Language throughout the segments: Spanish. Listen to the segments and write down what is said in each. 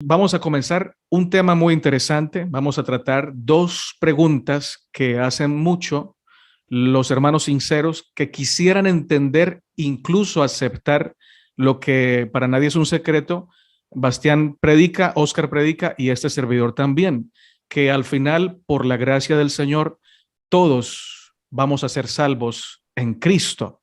Vamos a comenzar un tema muy interesante. Vamos a tratar dos preguntas que hacen mucho los hermanos sinceros que quisieran entender, incluso aceptar lo que para nadie es un secreto. Bastián predica, Oscar predica y este servidor también, que al final, por la gracia del Señor, todos vamos a ser salvos en Cristo.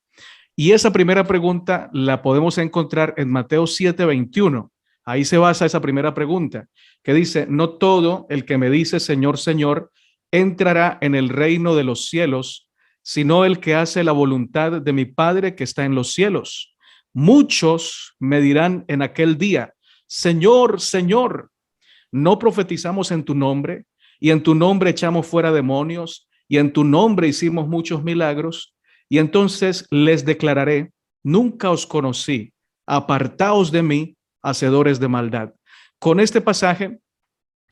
Y esa primera pregunta la podemos encontrar en Mateo 7:21. Ahí se basa esa primera pregunta, que dice: no todo el que me dice Señor, Señor, entrará en el reino de los cielos, sino el que hace la voluntad de mi Padre que está en los cielos. Muchos me dirán en aquel día: Señor, Señor, ¿no profetizamos en tu nombre? Y en tu nombre echamos fuera demonios, y en tu nombre hicimos muchos milagros. Y entonces les declararé: nunca os conocí, apartaos de mí, hacedores de maldad. Con este pasaje,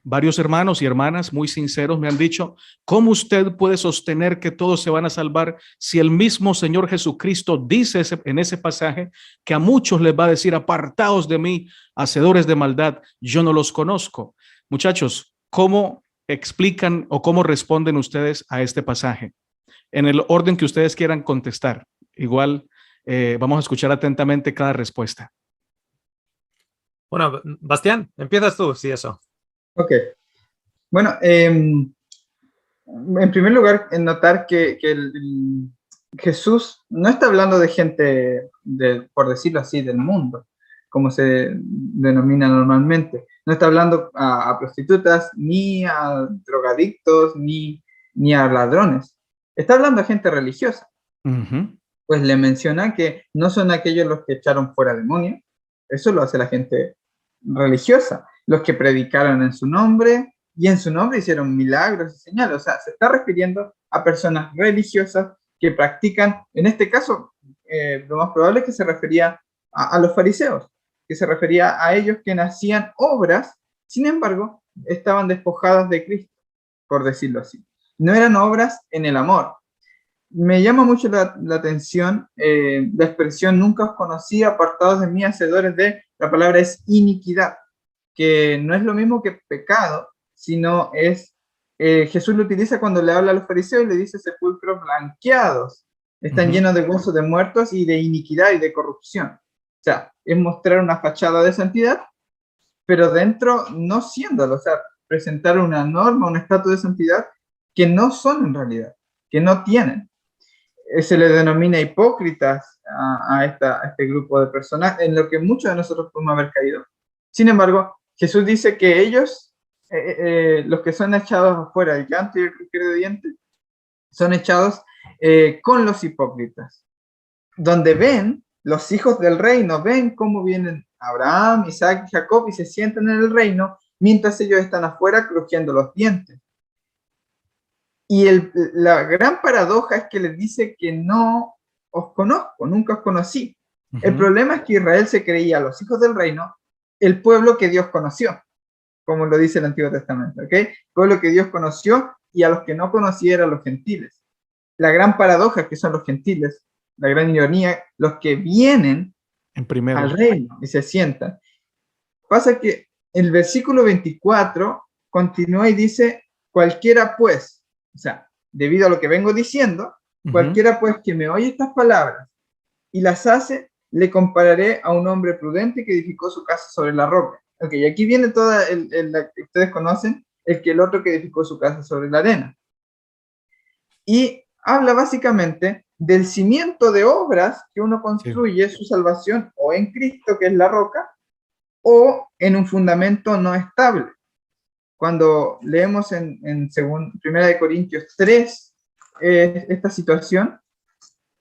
varios hermanos y hermanas muy sinceros me han dicho: ¿cómo usted puede sostener que todos se van a salvar si el mismo Señor Jesucristo dice en ese pasaje que a muchos les va a decir: apartaos de mí, hacedores de maldad, yo no los conozco? Muchachos, ¿cómo explican o cómo responden ustedes a este pasaje? En el orden que ustedes quieran contestar. Igual vamos a escuchar atentamente cada respuesta. Bueno, Bastián, empiezas tú, sí, eso. Ok. Bueno, en primer lugar, en notar que Jesús no está hablando de gente, por decirlo así, del mundo, como se denomina normalmente. No está hablando a prostitutas, ni a drogadictos, ni a ladrones. Está hablando a gente religiosa. Pues le menciona que no son aquellos los que echaron fuera demonios. Eso lo hace la gente religiosa. Los que predicaron en su nombre, y en su nombre hicieron milagros y señales. O sea, se está refiriendo a personas religiosas que practican, en este caso, lo más probable es que se refería a los fariseos, que se refería a ellos que hacían obras, sin embargo, estaban despojadas de Cristo, por decirlo así. No eran obras en el amor. Me llama mucho la atención la expresión nunca os conocí, apartados de mí, hacedores de, la palabra es iniquidad, que no es lo mismo que pecado, sino es, Jesús lo utiliza cuando le habla a los fariseos y le dice sepulcros blanqueados, están llenos de huesos de muertos y de iniquidad y de corrupción. O sea, es mostrar una fachada de santidad, pero dentro no siéndolo, o sea, presentar una norma, un estatus de santidad que no son en realidad, que no tienen. Se le denomina hipócritas a este grupo de personas, en lo que muchos de nosotros podemos haber caído. Sin embargo, Jesús dice que ellos, los que son echados afuera, el llanto y el crujir de dientes, son echados con los hipócritas, donde ven, los hijos del reino, ven cómo vienen Abraham, Isaac y Jacob y se sientan en el reino, mientras ellos están afuera crujiendo los dientes. Y la gran paradoja es que les dice que no os conozco, nunca os conocí. El problema es que Israel se creía, los hijos del reino, el pueblo que Dios conoció, como lo dice el Antiguo Testamento, ¿ok? El pueblo que Dios conoció, y a los que no conocía eran los gentiles. La gran paradoja es que son los gentiles, la gran ironía, los que vienen al reino y se sientan. Pasa que el versículo 24 continúa y dice: cualquiera pues, o sea, debido a lo que vengo diciendo, cualquiera pues que me oye estas palabras y las hace, le compararé a un hombre prudente que edificó su casa sobre la roca. Ok, y aquí viene toda la que ustedes conocen, el otro que edificó su casa sobre la arena. Y habla básicamente del cimiento de obras que uno construye su salvación o en Cristo, que es la roca, o en un fundamento no estable. Cuando leemos en 1 Corintios 3 esta situación,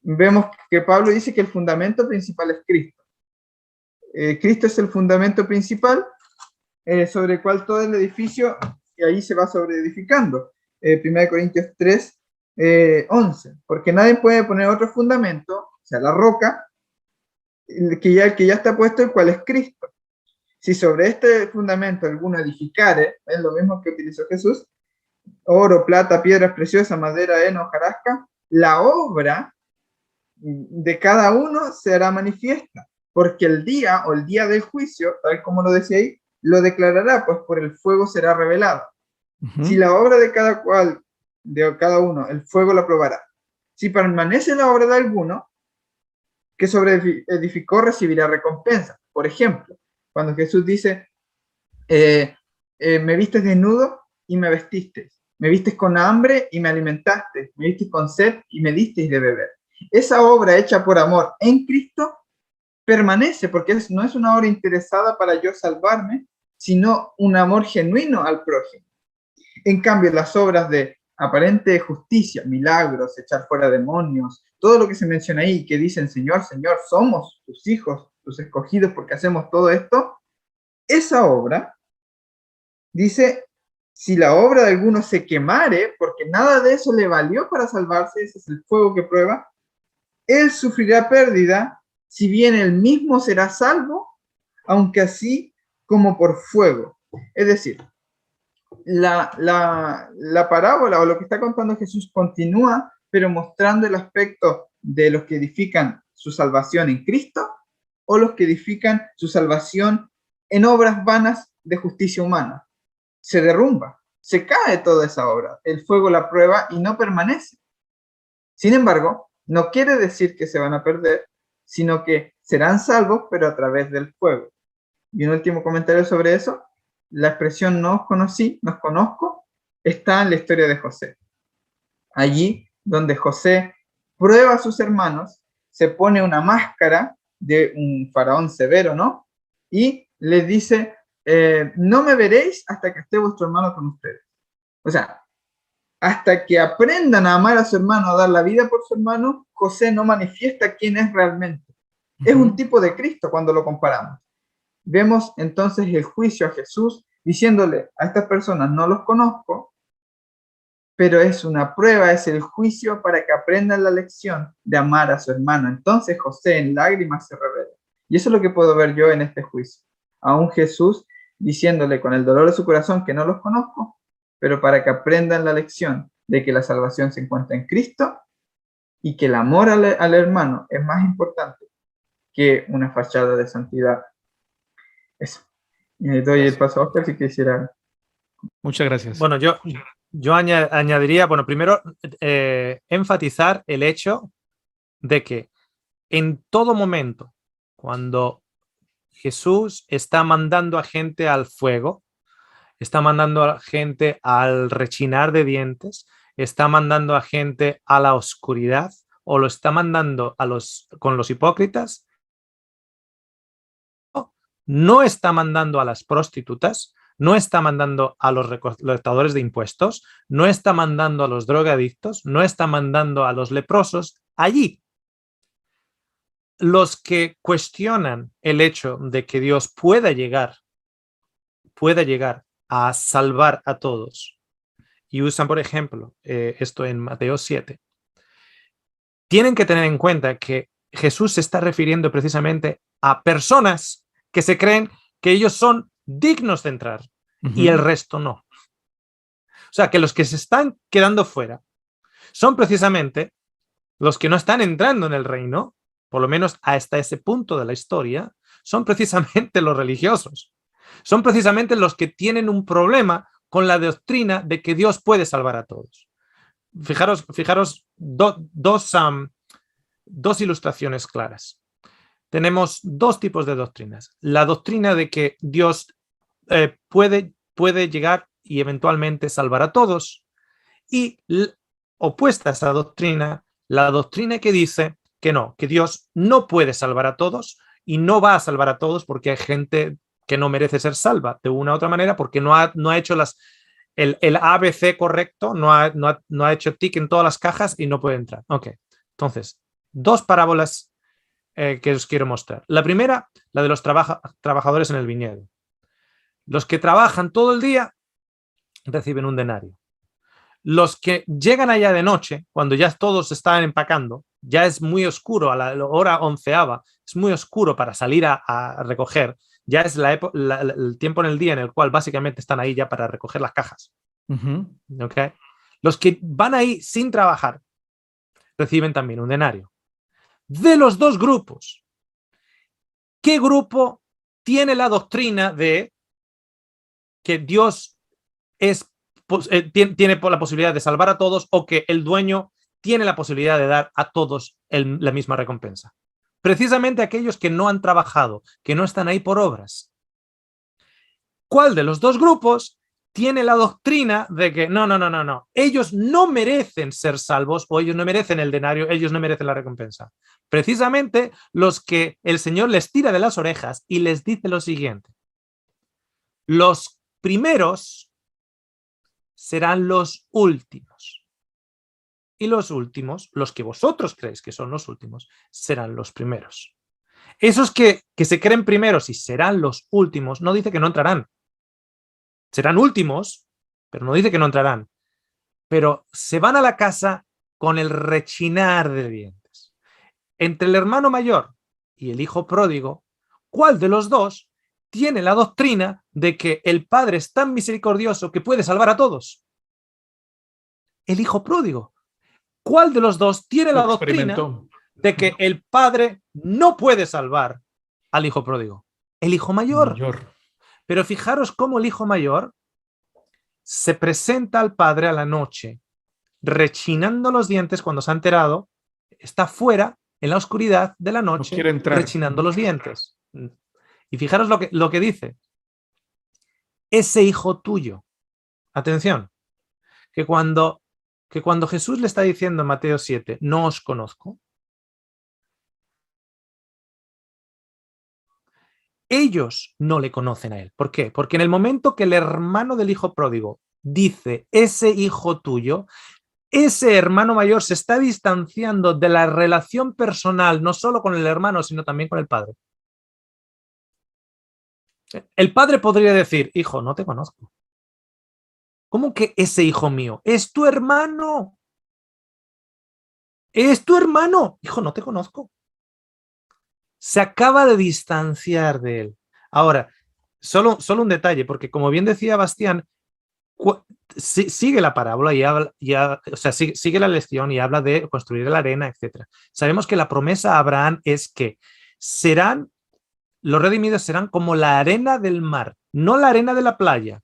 vemos que Pablo dice que el fundamento principal es Cristo. Cristo es el fundamento principal sobre el cual todo el edificio, y ahí se va sobreedificando. 1 Corintios 3, 11. Porque nadie puede poner otro fundamento, o sea, la roca, el que ya está puesto, el cual es Cristo. Si sobre este fundamento alguno edificare, es lo mismo que utilizó Jesús, oro, plata, piedras preciosas, madera, heno, hojarasca, la obra de cada uno será manifiesta, porque el día del juicio, tal como lo decía ahí, lo declarará, pues por el fuego será revelado. Ujú. Si la obra de cada uno, el fuego la probará. Si permanece la obra de alguno, que sobre edificó recibirá recompensa. Por ejemplo, cuando Jesús dice, me vistes desnudo y me vestiste, me vistes con hambre y me alimentaste, me vistes con sed y me disteis de beber. Esa obra hecha por amor en Cristo permanece, porque no es una obra interesada para yo salvarme, sino un amor genuino al prójimo. En cambio, las obras de aparente justicia, milagros, echar fuera demonios, todo lo que se menciona ahí, que dicen, Señor, Señor, somos tus hijos, tus escogidos porque hacemos todo esto, esa obra, dice, si la obra de alguno se quemare, porque nada de eso le valió para salvarse, ese es el fuego que prueba, él sufrirá pérdida, si bien él mismo será salvo, aunque así como por fuego. Es decir, la parábola o lo que está contando Jesús continúa, pero mostrando el aspecto de los que edifican su salvación en Cristo o los que edifican su salvación en obras vanas de justicia humana. Se derrumba, se cae toda esa obra, el fuego la prueba y no permanece. Sin embargo, no quiere decir que se van a perder, sino que serán salvos, pero a través del fuego. Y un último comentario sobre eso. La expresión no os conocí, no os conozco, está en la historia de José. Allí donde José prueba a sus hermanos, se pone una máscara de un faraón severo, ¿no? Y les dice, no me veréis hasta que esté vuestro hermano con ustedes. O sea, hasta que aprendan a amar a su hermano, a dar la vida por su hermano, José no manifiesta quién es realmente. Es un tipo de Cristo cuando lo comparamos. Vemos entonces el juicio a Jesús diciéndole a estas personas, no los conozco, pero es una prueba, es el juicio para que aprendan la lección de amar a su hermano. Entonces José en lágrimas se revela. Y eso es lo que puedo ver yo en este juicio. A un Jesús diciéndole con el dolor de su corazón que no los conozco, pero para que aprendan la lección de que la salvación se encuentra en Cristo y que el amor al hermano es más importante que una fachada de santidad. Eso. Doy el paso a Oscar si quisiera. Muchas gracias. Bueno, yo añadiría, bueno, primero enfatizar el hecho de que en todo momento, cuando Jesús está mandando a gente al fuego, está mandando a gente al rechinar de dientes, está mandando a gente a la oscuridad o lo está mandando con los hipócritas, no está mandando a las prostitutas, no está mandando a los recolectadores de impuestos, no está mandando a los drogadictos, no está mandando a los leprosos. Allí, los que cuestionan el hecho de que Dios pueda llegar a salvar a todos y usan, por ejemplo, esto en Mateo 7, tienen que tener en cuenta que Jesús se está refiriendo precisamente a personas que se creen que ellos son dignos de entrar y el resto no. O sea, que los que se están quedando fuera son precisamente los que no están entrando en el reino, por lo menos hasta ese punto de la historia, son precisamente los religiosos. Son precisamente los que tienen un problema con la doctrina de que Dios puede salvar a todos. Fijaros dos ilustraciones claras. Tenemos dos tipos de doctrinas. La doctrina de que Dios puede llegar y eventualmente salvar a todos. Y opuesta a esa doctrina, la doctrina que dice que no, que Dios no puede salvar a todos y no va a salvar a todos porque hay gente que no merece ser salva de una u otra manera porque no ha hecho el ABC correcto, no ha hecho tic en todas las cajas y no puede entrar. Ok, entonces, dos parábolas que os quiero mostrar. La primera, la de los trabajadores en el viñedo. Los que trabajan todo el día reciben un denario. Los que llegan allá de noche, cuando ya todos están empacando, ya es muy oscuro, a la hora 11ª, es muy oscuro para salir a recoger. Ya es el tiempo en el día en el cual básicamente están ahí ya para recoger las cajas. ¿Okay? Los que van ahí sin trabajar reciben también un denario. De los dos grupos, ¿qué grupo tiene la doctrina de que Dios tiene la posibilidad de salvar a todos o que el dueño tiene la posibilidad de dar a todos la misma recompensa. Precisamente aquellos que no han trabajado, que no están ahí por obras. ¿Cuál de los dos grupos tiene la doctrina de que no, ellos no merecen ser salvos o ellos no merecen el denario, ellos no merecen la recompensa? Precisamente los que el Señor les tira de las orejas y les dice lo siguiente: los primeros serán los últimos. Y los últimos, los que vosotros creéis que son los últimos, serán los primeros. Esos que se creen primeros y serán los últimos, no dice que no entrarán. Serán últimos, pero no dice que no entrarán. Pero se van a la casa con el rechinar de dientes. Entre el hermano mayor y el hijo pródigo, ¿cuál de los dos tiene la doctrina de que el Padre es tan misericordioso que puede salvar a todos? El hijo pródigo. ¿Cuál de los dos tiene la doctrina de que el Padre no puede salvar al hijo pródigo? El hijo mayor. Pero fijaros cómo el hijo mayor se presenta al Padre a la noche, rechinando los dientes cuando se ha enterado, está fuera, en la oscuridad de la noche, rechinando los dientes. Y fijaros lo que dice. Ese hijo tuyo. Atención, que cuando Jesús le está diciendo en Mateo 7, no os conozco, ellos no le conocen a él. ¿Por qué? Porque en el momento que el hermano del hijo pródigo dice, ese hijo tuyo, ese hermano mayor se está distanciando de la relación personal, no solo con el hermano, sino también con el padre. El padre podría decir, hijo, no te conozco. ¿Cómo que ese hijo mío? Es tu hermano. Es tu hermano. Hijo, no te conozco. Se acaba de distanciar de él. Ahora, solo un detalle, porque como bien decía Bastián, sigue la parábola sigue la lección y habla de construir la arena, etc. Sabemos que la promesa a Abraham es que los redimidos serán como la arena del mar, no la arena de la playa.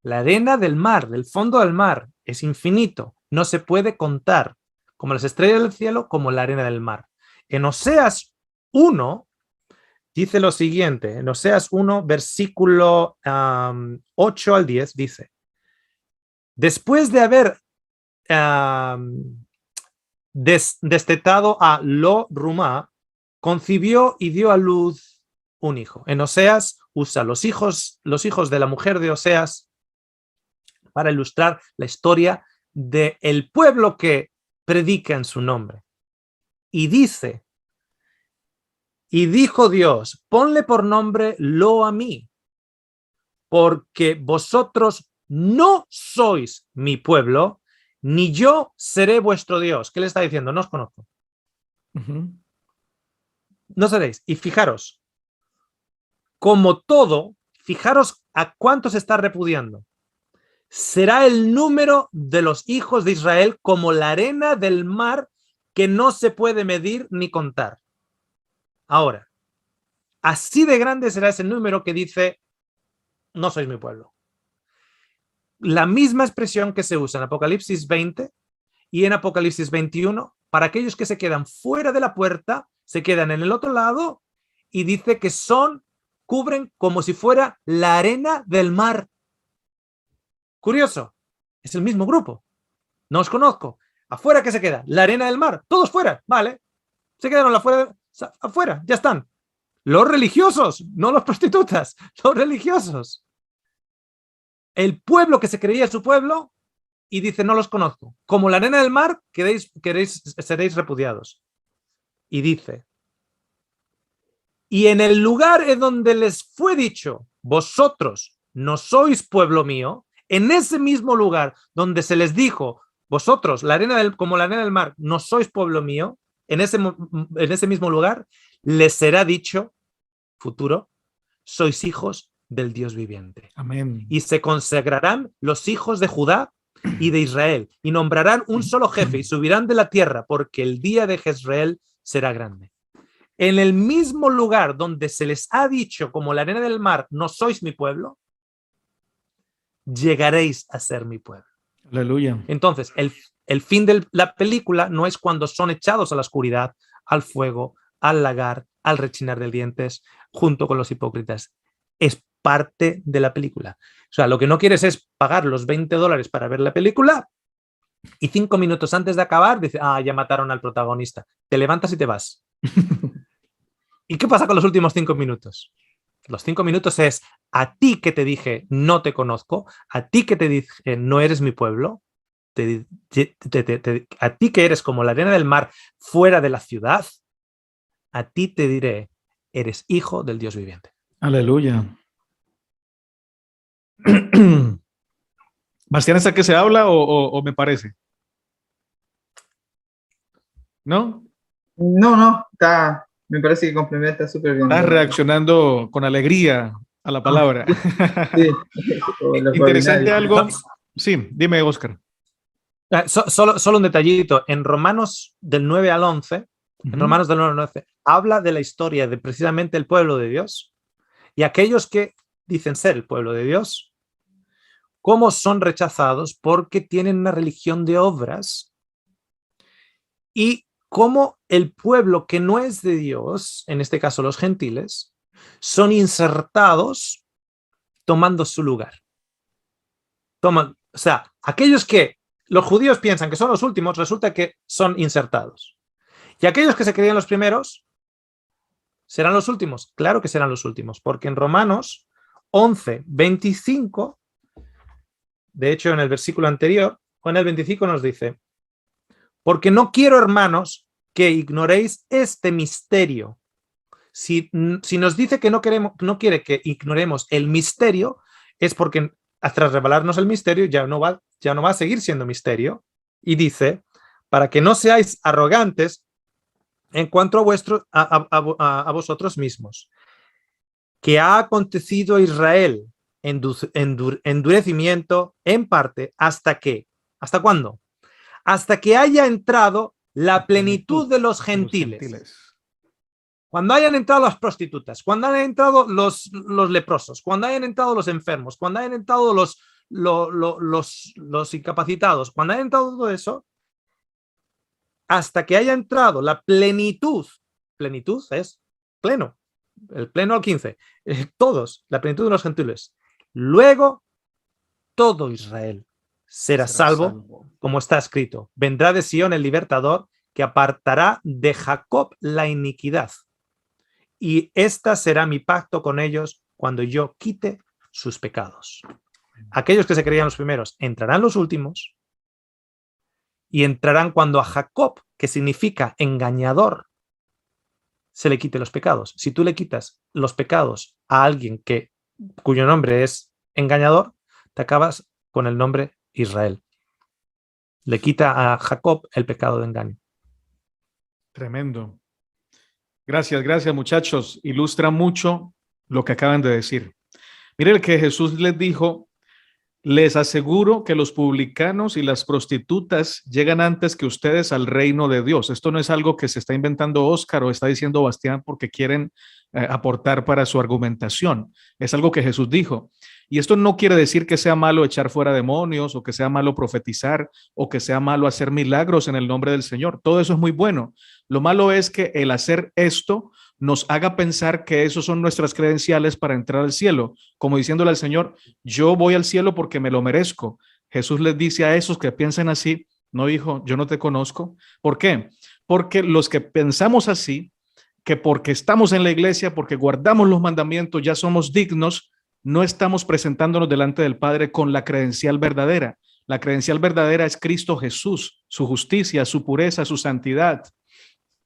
La arena del mar, del fondo del mar, es infinito, no se puede contar, como las estrellas del cielo, como la arena del mar. En Oseas 1 dice lo siguiente, en Oseas 1, versículo 8 al 10, dice, después de haber destetado a Lo Rumá, concibió y dio a luz un hijo. En Oseas usa los hijos de la mujer de Oseas para ilustrar la historia del pueblo que predica en su nombre. Y dice, y dijo Dios, ponle por nombre Lo a mí, porque vosotros no sois mi pueblo, ni yo seré vuestro Dios. ¿Qué le está diciendo? No os conozco. No seréis. Y fijaros, como todo, fijaros a cuántos está repudiando. Será el número de los hijos de Israel como la arena del mar que no se puede medir ni contar. Ahora, así de grande será ese número que dice, no sois mi pueblo. La misma expresión que se usa en Apocalipsis 20 y en Apocalipsis 21, para aquellos que se quedan fuera de la puerta, se quedan en el otro lado y dice que cubren como si fuera la arena del mar. Curioso, es el mismo grupo. No os conozco. ¿Afuera qué se queda? La arena del mar. Todos fuera, vale. Se quedaron afuera, ya están. Los religiosos, no los prostitutas, los religiosos. El pueblo que se creía su pueblo y dice, no los conozco. Como la arena del mar, seréis repudiados. Y dice, y en el lugar en donde les fue dicho, vosotros no sois pueblo mío, en ese mismo lugar donde se les dijo, vosotros, como la arena del mar, no sois pueblo mío, en ese mismo lugar les será dicho, futuro, sois hijos del Dios viviente. Amén. Y se consagrarán los hijos de Judá y de Israel, y nombrarán un solo jefe, y subirán de la tierra, porque el día de Jezreel será grande. En el mismo lugar donde se les ha dicho, como la arena del mar, no sois mi pueblo, llegaréis a ser mi pueblo. Aleluya. Entonces, el fin de la película no es cuando son echados a la oscuridad, al fuego, al lagar, al rechinar de dientes, junto con los hipócritas. Es parte de la película. O sea, lo que no quieres es pagar los $20 para ver la película y 5 minutos antes de acabar dices, ya mataron al protagonista. Te levantas y te vas. ¿Y qué pasa con los últimos 5 minutos? Los 5 minutos es a ti que te dije no te conozco, a ti que te dije no eres mi pueblo, a ti que eres como la arena del mar fuera de la ciudad, a ti te diré, eres hijo del Dios viviente. Aleluya. Bastián, ¿es a qué se habla o me parece? ¿No? No, me parece que complementa súper bien. Estás reaccionando con alegría a la palabra. Sí. Interesante algo. Sí, dime, Oscar. Solo un detallito. En Romanos del 9 al 11, en Romanos del 9 al 11, habla de la historia de precisamente el pueblo de Dios y aquellos que dicen ser el pueblo de Dios, cómo son rechazados porque tienen una religión de obras y cómo el pueblo que no es de Dios, en este caso los gentiles, son insertados tomando su lugar. O sea, aquellos que los judíos piensan que son los últimos, resulta que son insertados. Y aquellos que se creían los primeros, ¿serán los últimos? Claro que serán los últimos, porque en Romanos 11:25, de hecho en el versículo anterior, o en el 25 nos dice, porque no quiero, hermanos, que ignoréis este misterio. Si nos dice que no quiere que ignoremos el misterio, es porque tras revelarnos el misterio ya no va a seguir siendo misterio. Y dice, para que no seáis arrogantes en cuanto a vosotros mismos, que ha acontecido a Israel endurecimiento en parte ¿hasta cuándo? Hasta que haya entrado la plenitud de los gentiles. Cuando hayan entrado las prostitutas, cuando hayan entrado los leprosos, cuando hayan entrado los enfermos, cuando hayan entrado los incapacitados, cuando hayan entrado todo eso, hasta que haya entrado la plenitud es pleno, el pleno al 15, todos, la plenitud de los gentiles. Luego, todo Israel será salvo, como está escrito. Vendrá de Sión el libertador que apartará de Jacob la iniquidad. Y esta será mi pacto con ellos cuando yo quite sus pecados. Aquellos que se creían los primeros entrarán los últimos y entrarán cuando a Jacob, que significa engañador, se le quite los pecados. Si tú le quitas los pecados a alguien cuyo nombre es engañador, te acabas con el nombre Israel. Le quita a Jacob el pecado de engaño. Tremendo. Gracias, muchachos. Ilustra mucho lo que acaban de decir. Miren que Jesús les dijo, les aseguro que los publicanos y las prostitutas llegan antes que ustedes al reino de Dios. Esto no es algo que se está inventando Oscar o está diciendo Bastián porque quieren aportar para su argumentación. Es algo que Jesús dijo. Y esto no quiere decir que sea malo echar fuera demonios o que sea malo profetizar o que sea malo hacer milagros en el nombre del Señor. Todo eso es muy bueno. Lo malo es que el hacer esto nos haga pensar que esos son nuestras credenciales para entrar al cielo, como diciéndole al Señor, yo voy al cielo porque me lo merezco. Jesús les dice a esos que piensan así, no dijo, yo no te conozco. ¿Por qué? Porque los que pensamos así, que porque estamos en la iglesia, porque guardamos los mandamientos, ya somos dignos, no estamos presentándonos delante del Padre con la credencial verdadera. La credencial verdadera es Cristo Jesús, su justicia, su pureza, su santidad.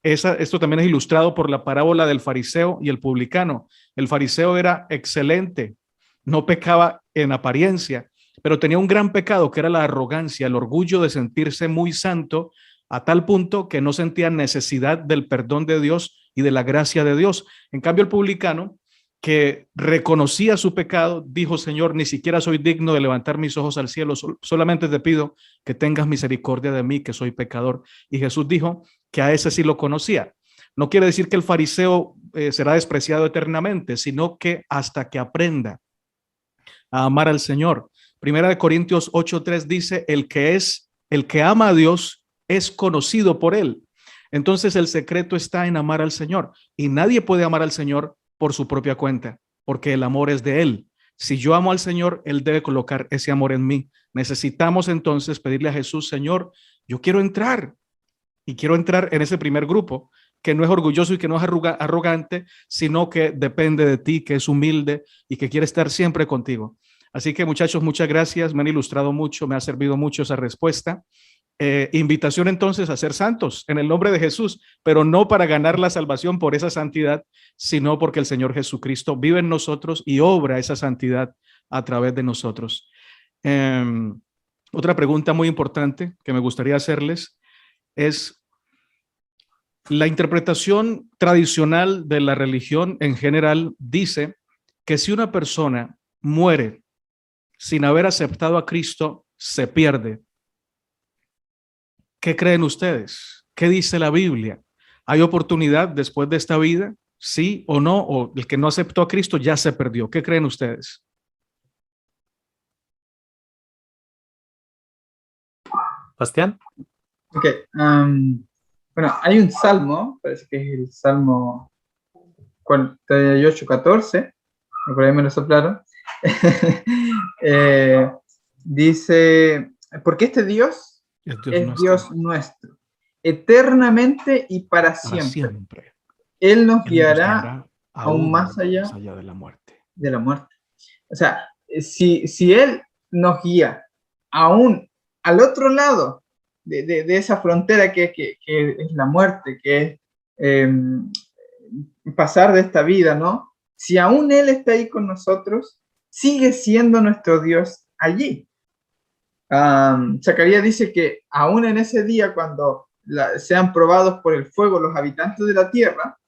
Esto también es ilustrado por la parábola del fariseo y el publicano. El fariseo era excelente, no pecaba en apariencia, pero tenía un gran pecado que era la arrogancia, el orgullo de sentirse muy santo a tal punto que no sentía necesidad del perdón de Dios y de la gracia de Dios. En cambio, el publicano, que reconocía su pecado, dijo, Señor, ni siquiera soy digno de levantar mis ojos al cielo, solamente te pido que tengas misericordia de mí, que soy pecador. Y Jesús dijo que a ese sí lo conocía. No quiere decir que el fariseo será despreciado eternamente, sino que hasta que aprenda a amar al Señor, Primera de Corintios 8:3 dice, el que ama a Dios es conocido por él. Entonces el secreto está en amar al Señor, y nadie puede amar al Señor por su propia cuenta, porque el amor es de él. Si yo amo al Señor, él debe colocar ese amor en mí. Necesitamos entonces pedirle a Jesús, Señor, yo quiero entrar, y quiero entrar en ese primer grupo, que no es orgulloso y que no es arrogante, sino que depende de ti, que es humilde y que quiere estar siempre contigo. Así que, muchachos, muchas gracias, me han ilustrado mucho, me ha servido mucho esa respuesta. Invitación entonces a ser santos en el nombre de Jesús, pero no para ganar la salvación por esa santidad, sino porque el Señor Jesucristo vive en nosotros y obra esa santidad a través de nosotros. Otra pregunta muy importante que me gustaría hacerles es: la interpretación tradicional de la religión en general dice que si una persona muere sin haber aceptado a Cristo, se pierde. ¿Qué creen ustedes? ¿Qué dice la Biblia? ¿Hay oportunidad después de esta vida? ¿Sí o no? ¿O el que no aceptó a Cristo ya se perdió? ¿Qué creen ustedes? Bastián. Ok. Bueno, hay un salmo, parece que es el Salmo 48:14, por ahí me lo soplaron. Dice, porque este Dios es Dios nuestro, eternamente y para siempre. Él nos guiará aún más allá de la muerte. De la muerte. O sea, si Él nos guía aún al otro lado de esa frontera que es la muerte, que es pasar de esta vida, ¿no? Si aún Él está ahí con nosotros, sigue siendo nuestro Dios allí. Zacarías dice que aún en ese día, cuando sean probados por el fuego los habitantes de la tierra,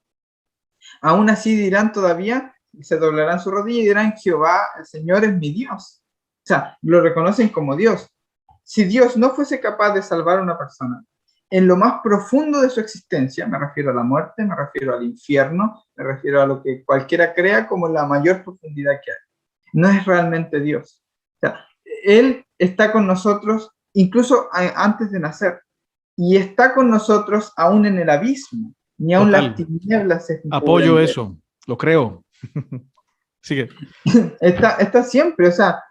aún así dirán todavía, se doblarán su rodilla y dirán, Jehová, el Señor es mi Dios. O sea, lo reconocen como Dios. Si Dios no fuese capaz de salvar a una persona en lo más profundo de su existencia, me refiero a la muerte, me refiero al infierno, me refiero a lo que cualquiera crea como la mayor profundidad que hay, no es realmente Dios. O sea, Él está con nosotros incluso antes de nacer, y está con nosotros aún en el abismo, ni aún las tinieblas se apoyo eso, lo creo. Sigue. Está siempre, o sea,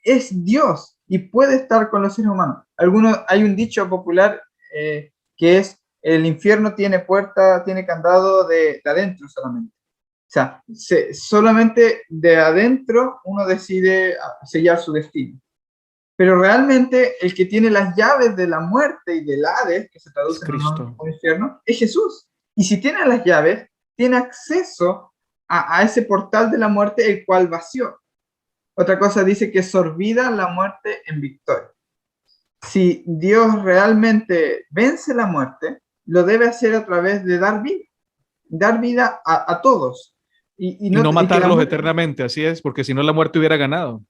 es Dios y puede estar con los seres humanos. Hay un dicho popular que es, el infierno tiene puerta, tiene candado de adentro solamente. O sea, solamente de adentro uno decide sellar su destino. Pero realmente el que tiene las llaves de la muerte y del Hades, que se traduce como infierno, es Jesús. Y si tiene las llaves, tiene acceso a ese portal de la muerte, el cual vació. Otra cosa dice que sorbida la muerte en victoria. Si Dios realmente vence la muerte, lo debe hacer a través de dar vida a todos. Y no matarlos eternamente, así es, porque si no la muerte hubiera ganado.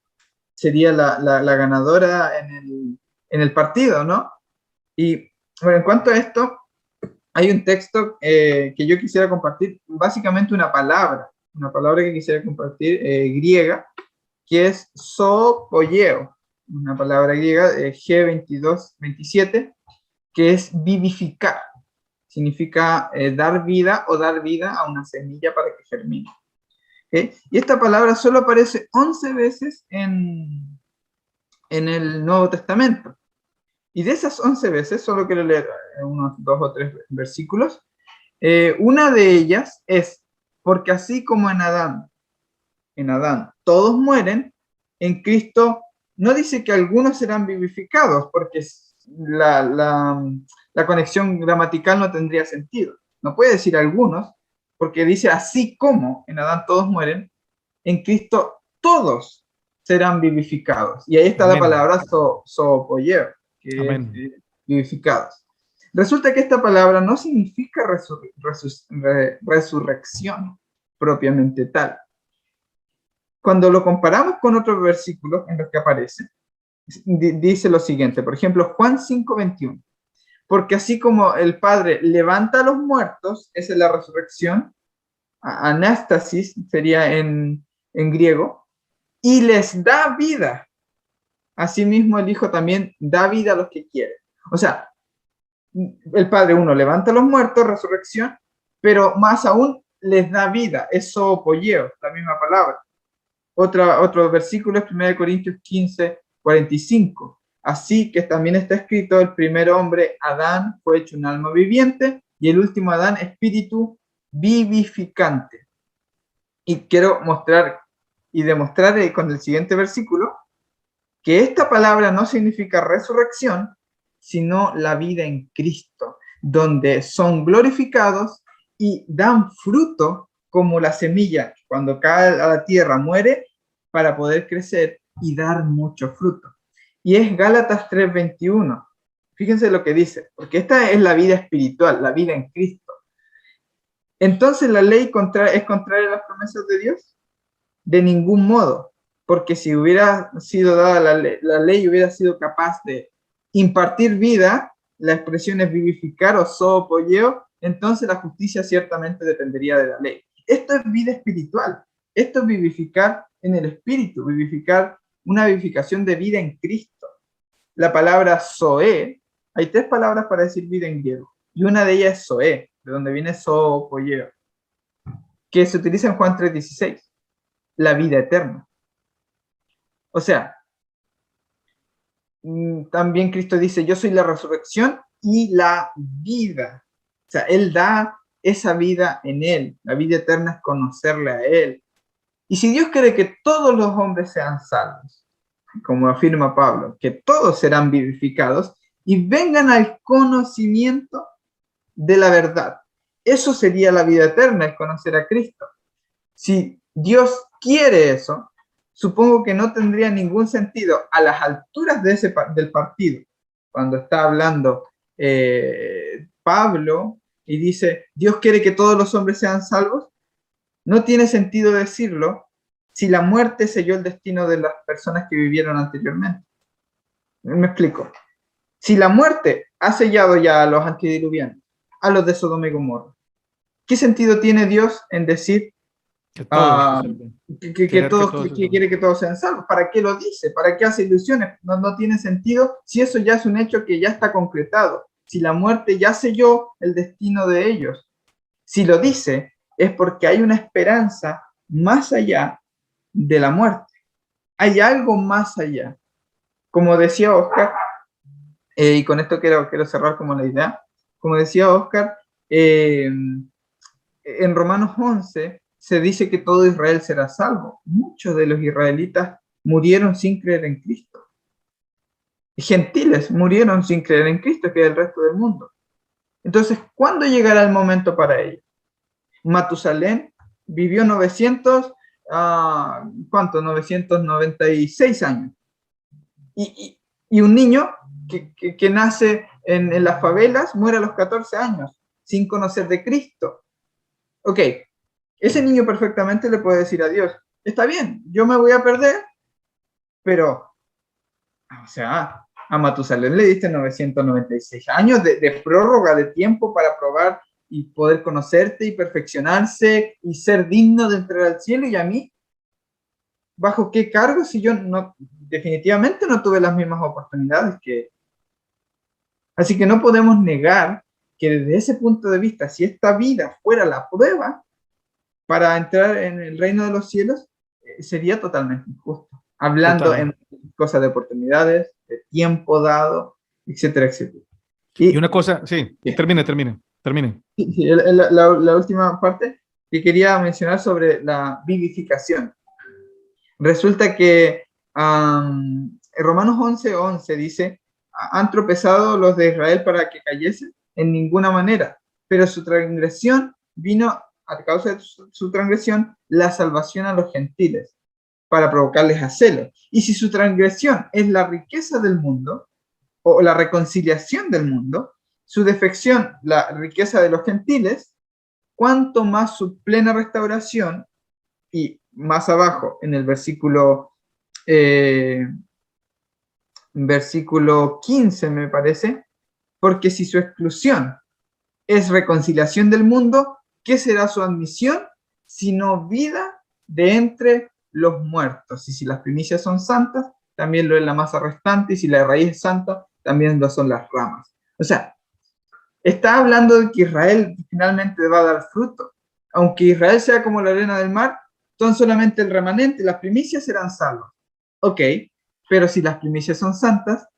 Sería la ganadora en el partido, ¿no? Y bueno, en cuanto a esto, hay un texto que yo quisiera compartir, básicamente una palabra que quisiera compartir, griega, que es zoopoieo, una palabra griega, G2227, que es vivificar. Significa dar vida o dar vida a una semilla para que germine. ¿Okay? Y esta palabra solo aparece 11 veces en el Nuevo Testamento. Y de esas 11 veces, solo quiero leer unos 2 o 3 versículos. Una de ellas es, porque así como en Adán todos mueren, en Cristo no dice que algunos serán vivificados, porque la conexión gramatical no tendría sentido. No puede decir algunos, porque dice así como en Adán todos mueren, en Cristo todos serán vivificados. Y ahí está Amén. La palabra zoopoieo, que es vivificados. Resulta que esta palabra no significa resurrección propiamente tal. Cuando lo comparamos con otros versículos en los que aparece, dice lo siguiente, por ejemplo, Juan 5:21. Porque así como el Padre levanta a los muertos, esa es la resurrección, anástasis sería en griego, y les da vida. asimismo el Hijo también da vida a los que quiere. O sea, el Padre, uno, levanta a los muertos, resurrección, pero más aún les da vida, es zoopoieo, la misma palabra. Otro versículo es 1 Corintios 15, 45. Así que también está escrito, el primer hombre, Adán, fue hecho un alma viviente, y el último Adán, espíritu vivificante. Y quiero mostrar y demostrar con el siguiente versículo que esta palabra no significa resurrección, sino la vida en Cristo, donde son glorificados y dan fruto como la semilla, cuando cae a la tierra, muere para poder crecer y dar mucho fruto. Y es Gálatas 3:21. Fíjense lo que dice, porque esta es la vida espiritual, la vida en Cristo. Entonces, ¿la ley es contraria a las promesas de Dios? De ningún modo, porque si hubiera sido dada la ley hubiera sido capaz de impartir vida, la expresión es vivificar o zoopoieo, entonces la justicia ciertamente dependería de la ley. Esto es vida espiritual, esto es vivificar en el espíritu, una vivificación de vida en Cristo. La palabra zoe, hay 3 palabras para decir vida en griego, y una de ellas es zoe, de donde viene zoopoieo, que se utiliza en Juan 3:16, la vida eterna. O sea, también Cristo dice, yo soy la resurrección y la vida. O sea, Él da esa vida en Él. La vida eterna es conocerle a Él. Y si Dios quiere que todos los hombres sean salvos, como afirma Pablo, que todos serán vivificados y vengan al conocimiento de la verdad. Eso sería la vida eterna, el conocer a Cristo. Si Dios quiere eso, supongo que no tendría ningún sentido a las alturas del partido, cuando está hablando Pablo y dice, Dios quiere que todos los hombres sean salvos, no tiene sentido decirlo si la muerte selló el destino de las personas que vivieron anteriormente. Me explico. Si la muerte ha sellado ya a los antediluvianos, a los de Sodoma y Gomorra, ¿qué sentido tiene Dios en decir que quiere que todos sean salvos? ¿Para qué lo dice? ¿Para qué hace ilusiones? No tiene sentido si eso ya es un hecho que ya está concretado. Si la muerte ya selló el destino de ellos. Si lo dice, es porque hay una esperanza más allá de la muerte. Hay algo más allá. Como decía Oscar, y con esto quiero cerrar como la idea, como decía Oscar, en Romanos 11 se dice que todo Israel será salvo. Muchos de los israelitas murieron sin creer en Cristo. Gentiles murieron sin creer en Cristo, que es el resto del mundo. Entonces, ¿cuándo llegará el momento para ellos? Matusalén vivió 996 años. Y un niño que nace en las favelas muere a los 14 años, sin conocer de Cristo. Ok, ese niño perfectamente le puede decir a Dios, está bien, yo me voy a perder, pero, o sea, a Matusalén le diste 996 años de prórroga de tiempo para probar y poder conocerte y perfeccionarse y ser digno de entrar al cielo, y a mí, ¿bajo qué cargo si yo definitivamente no tuve las mismas oportunidades que... Así que no podemos negar que desde ese punto de vista, si esta vida fuera la prueba para entrar en el reino de los cielos, sería totalmente injusto. Hablando en cosas de oportunidades, de tiempo dado, etcétera, etcétera. Y una cosa, sí, termine. Sí, la última parte que quería mencionar sobre la vivificación. Resulta que Romanos 11:11 dice, han tropezado los de Israel para que cayesen en ninguna manera, pero su transgresión vino, a causa de su transgresión, la salvación a los gentiles, para provocarles a celo. Y si su transgresión es la riqueza del mundo, o la reconciliación del mundo, su defección, la riqueza de los gentiles, cuanto más su plena restauración, y más abajo, en el versículo 15, me parece, porque si su exclusión es reconciliación del mundo, ¿qué será su admisión? Sino vida de entre los muertos. Y si las primicias son santas, también lo es la masa restante, y si la raíz es santa, también lo son las ramas. O sea, está hablando de que Israel finalmente va a dar fruto. Aunque Israel sea como la arena del mar, son solamente el remanente, las primicias serán salvas. Ok, pero si las primicias son santas,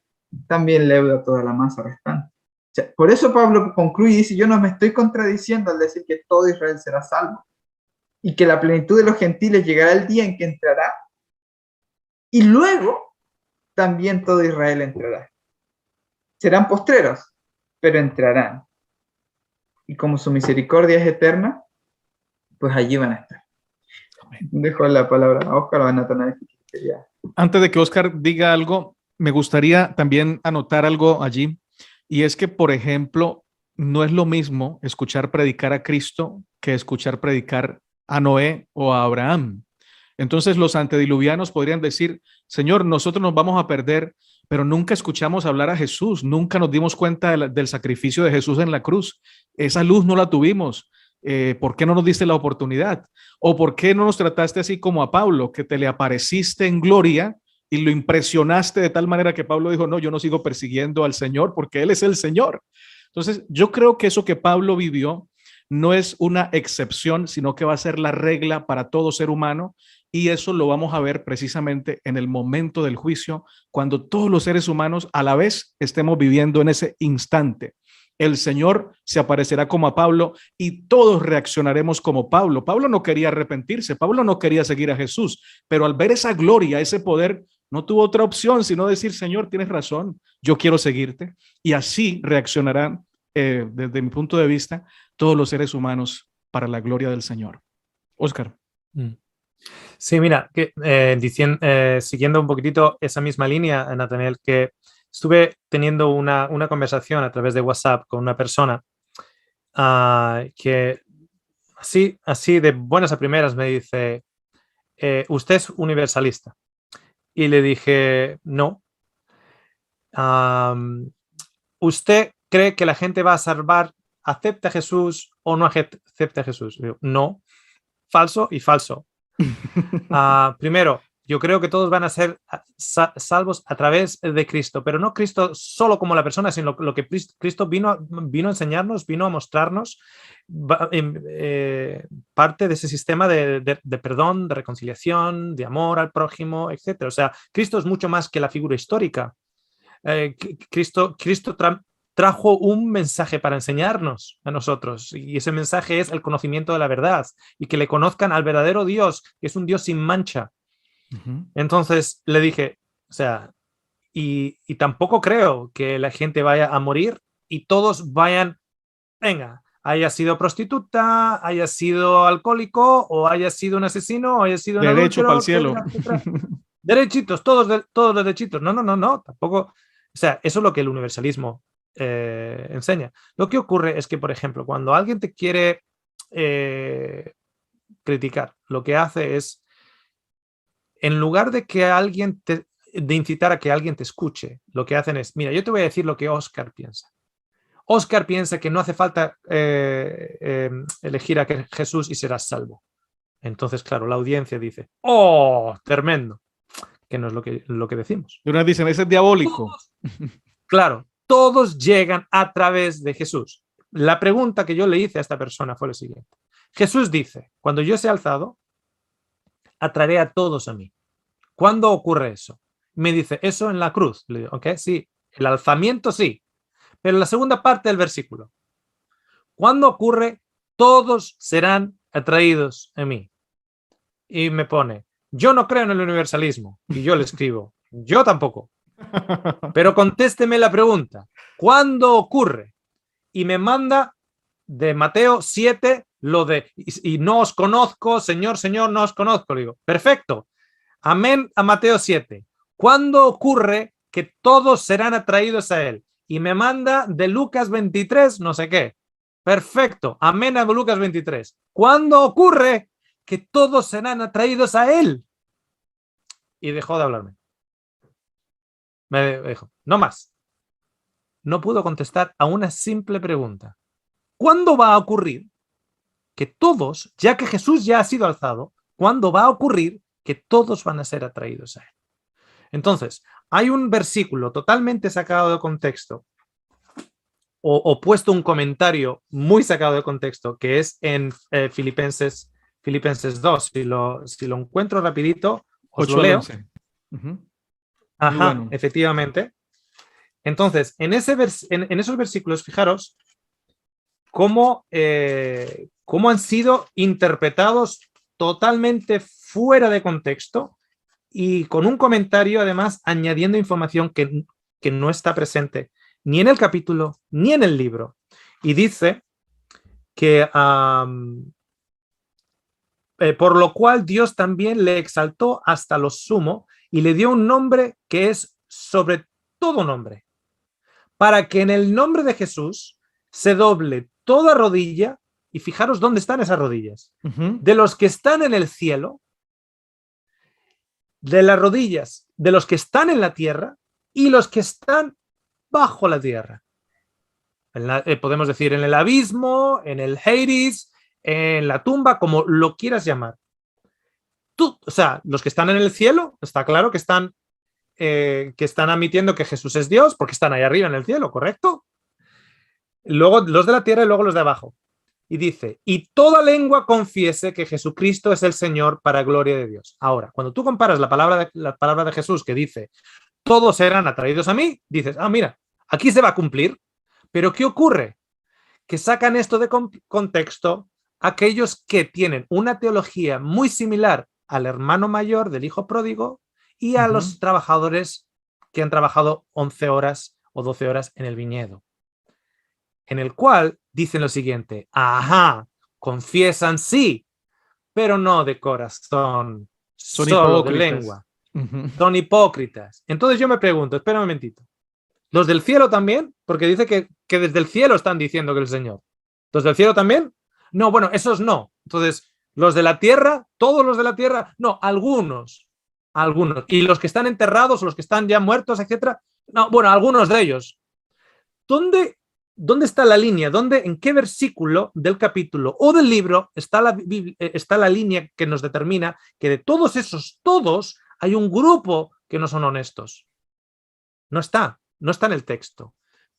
también leuda toda la masa restante. O sea, por eso Pablo concluye y dice, yo no me estoy contradiciendo al decir que todo Israel será salvo y que la plenitud de los gentiles llegará el día en que entrará, y luego también todo Israel entrará. Serán postreros, pero entrarán. Y como su misericordia es eterna, pues allí van a estar. Dejo la palabra a Óscar o a Natanael. Antes de que Óscar diga algo, me gustaría también anotar algo allí, y es que, por ejemplo, no es lo mismo escuchar predicar a Cristo que escuchar predicar a Noé o a Abraham. Entonces los antediluvianos podrían decir, Señor, nosotros nos vamos a perder, pero nunca escuchamos hablar a Jesús, nunca nos dimos cuenta del sacrificio de Jesús en la cruz. Esa luz no la tuvimos. ¿Por qué no nos diste la oportunidad? ¿O por qué no nos trataste así como a Pablo, que te le apareciste en gloria y lo impresionaste de tal manera que Pablo dijo, no, yo no sigo persiguiendo al Señor porque Él es el Señor? Entonces, yo creo que eso que Pablo vivió no es una excepción, sino que va a ser la regla para todo ser humano, y eso lo vamos a ver precisamente en el momento del juicio, cuando todos los seres humanos a la vez estemos viviendo en ese instante. El Señor se aparecerá como a Pablo y todos reaccionaremos como Pablo. Pablo no quería arrepentirse, Pablo no quería seguir a Jesús, pero al ver esa gloria, ese poder, no tuvo otra opción sino decir, Señor, tienes razón, yo quiero seguirte. Y así reaccionarán, desde mi punto de vista, todos los seres humanos para la gloria del Señor. Óscar. Sí, mira, siguiendo un poquitito esa misma línea, Nathaniel, que estuve teniendo una conversación a través de WhatsApp con una persona que así de buenas a primeras me dice, ¿usted es universalista? Y le dije, no. ¿Usted cree que la gente va a salvar, acepta a Jesús o no acepta a Jesús? Digo, no, falso y falso. Primero, yo creo que todos van a ser salvos a través de Cristo, pero no Cristo solo como la persona, sino lo que Cristo vino a enseñarnos, vino a mostrarnos parte de ese sistema de perdón, de reconciliación, de amor al prójimo, etc. O sea, Cristo es mucho más que la figura histórica. Cristo trajo un mensaje para enseñarnos a nosotros, y ese mensaje es el conocimiento de la verdad y que le conozcan al verdadero Dios, que es un Dios sin mancha. Entonces le dije, o sea, y tampoco creo que la gente vaya a morir y todos vayan, venga, haya sido prostituta, haya sido alcohólico, o haya sido un asesino, o haya sido un derecho adúltero, para el cielo. Derechitos, todos derechitos. No, tampoco. O sea, eso es lo que el universalismo enseña. Lo que ocurre es que, por ejemplo, cuando alguien te quiere criticar, lo que hace es, en lugar de que de incitar a que alguien te escuche, lo que hacen es, mira, yo te voy a decir lo que Óscar piensa. Óscar piensa que no hace falta elegir a Jesús y serás salvo. Entonces, claro, la audiencia dice, ¡oh, tremendo! Que no es lo que decimos. Y unas dicen, ese es diabólico. Claro, todos llegan a través de Jesús. La pregunta que yo le hice a esta persona fue lo siguiente. Jesús dice, cuando yo sea alzado, atraeré a todos a mí. ¿Cuándo ocurre eso? Me dice, eso en la cruz. Le digo, ok, sí, el alzamiento sí. Pero la segunda parte del versículo. ¿Cuándo ocurre? Todos serán atraídos a mí. Y me pone, yo no creo en el universalismo. Y yo le escribo, yo tampoco. Pero contésteme la pregunta, ¿cuándo ocurre? Y me manda de Mateo 7 lo de, y no os conozco, Señor, Señor, no os conozco. Le digo, perfecto, amén a Mateo 7. ¿Cuándo ocurre que todos serán atraídos a él? Y me manda de Lucas 23, no sé qué. Perfecto, amén a Lucas 23. ¿Cuándo ocurre que todos serán atraídos a él? Y dejó de hablarme. Me dijo, no más. No pudo contestar a una simple pregunta. ¿Cuándo va a ocurrir que todos, ya que Jesús ya ha sido alzado, cuándo va a ocurrir que todos van a ser atraídos a él? Entonces, hay un versículo totalmente sacado de contexto o puesto un comentario muy sacado de contexto que es en Filipenses 2. Si lo encuentro rapidito, os 8 lo al leo. 11. Ujú. Muy Ajá, bueno. efectivamente. Entonces, en esos versículos, fijaros cómo han sido interpretados totalmente fuera de contexto y con un comentario, además, añadiendo información que no está presente ni en el capítulo ni en el libro. Y dice que por lo cual Dios también le exaltó hasta lo sumo y le dio un nombre que es sobre todo nombre, para que en el nombre de Jesús se doble toda rodilla, y fijaros dónde están esas rodillas, Ujú. de los que están en el cielo, de las rodillas de los que están en la tierra y los que están bajo la tierra. Podemos decir en el abismo, en el Hades, en la tumba, como lo quieras llamar. O sea, los que están en el cielo, está claro que están admitiendo que Jesús es Dios, porque están ahí arriba en el cielo, ¿correcto? Luego los de la tierra y luego los de abajo. Y dice, y toda lengua confiese que Jesucristo es el Señor para gloria de Dios. Ahora, cuando tú comparas la palabra de Jesús que dice, todos serán atraídos a mí, dices, mira, aquí se va a cumplir. Pero ¿qué ocurre? Que sacan esto de contexto aquellos que tienen una teología muy similar al hermano mayor del hijo pródigo y a los trabajadores que han trabajado 11 horas o 12 horas en el viñedo, en el cual dicen lo siguiente, ajá, confiesan sí, pero no de corazón, Son solo de hipócritas. lengua. Ujú. Son hipócritas. Entonces yo me pregunto, espera un momentito, ¿los del cielo también? Porque dice que desde el cielo están diciendo que el Señor. ¿Los del cielo también? No, bueno, esos no. Entonces, los de la tierra, todos los de la tierra, no, algunos. Algunos. Y los que están enterrados, los que están ya muertos, etcétera, no, bueno, algunos de ellos. ¿Dónde está la línea? ¿En qué versículo del capítulo o del libro está la línea que nos determina que de todos esos, todos, hay un grupo que no son honestos? No está en el texto.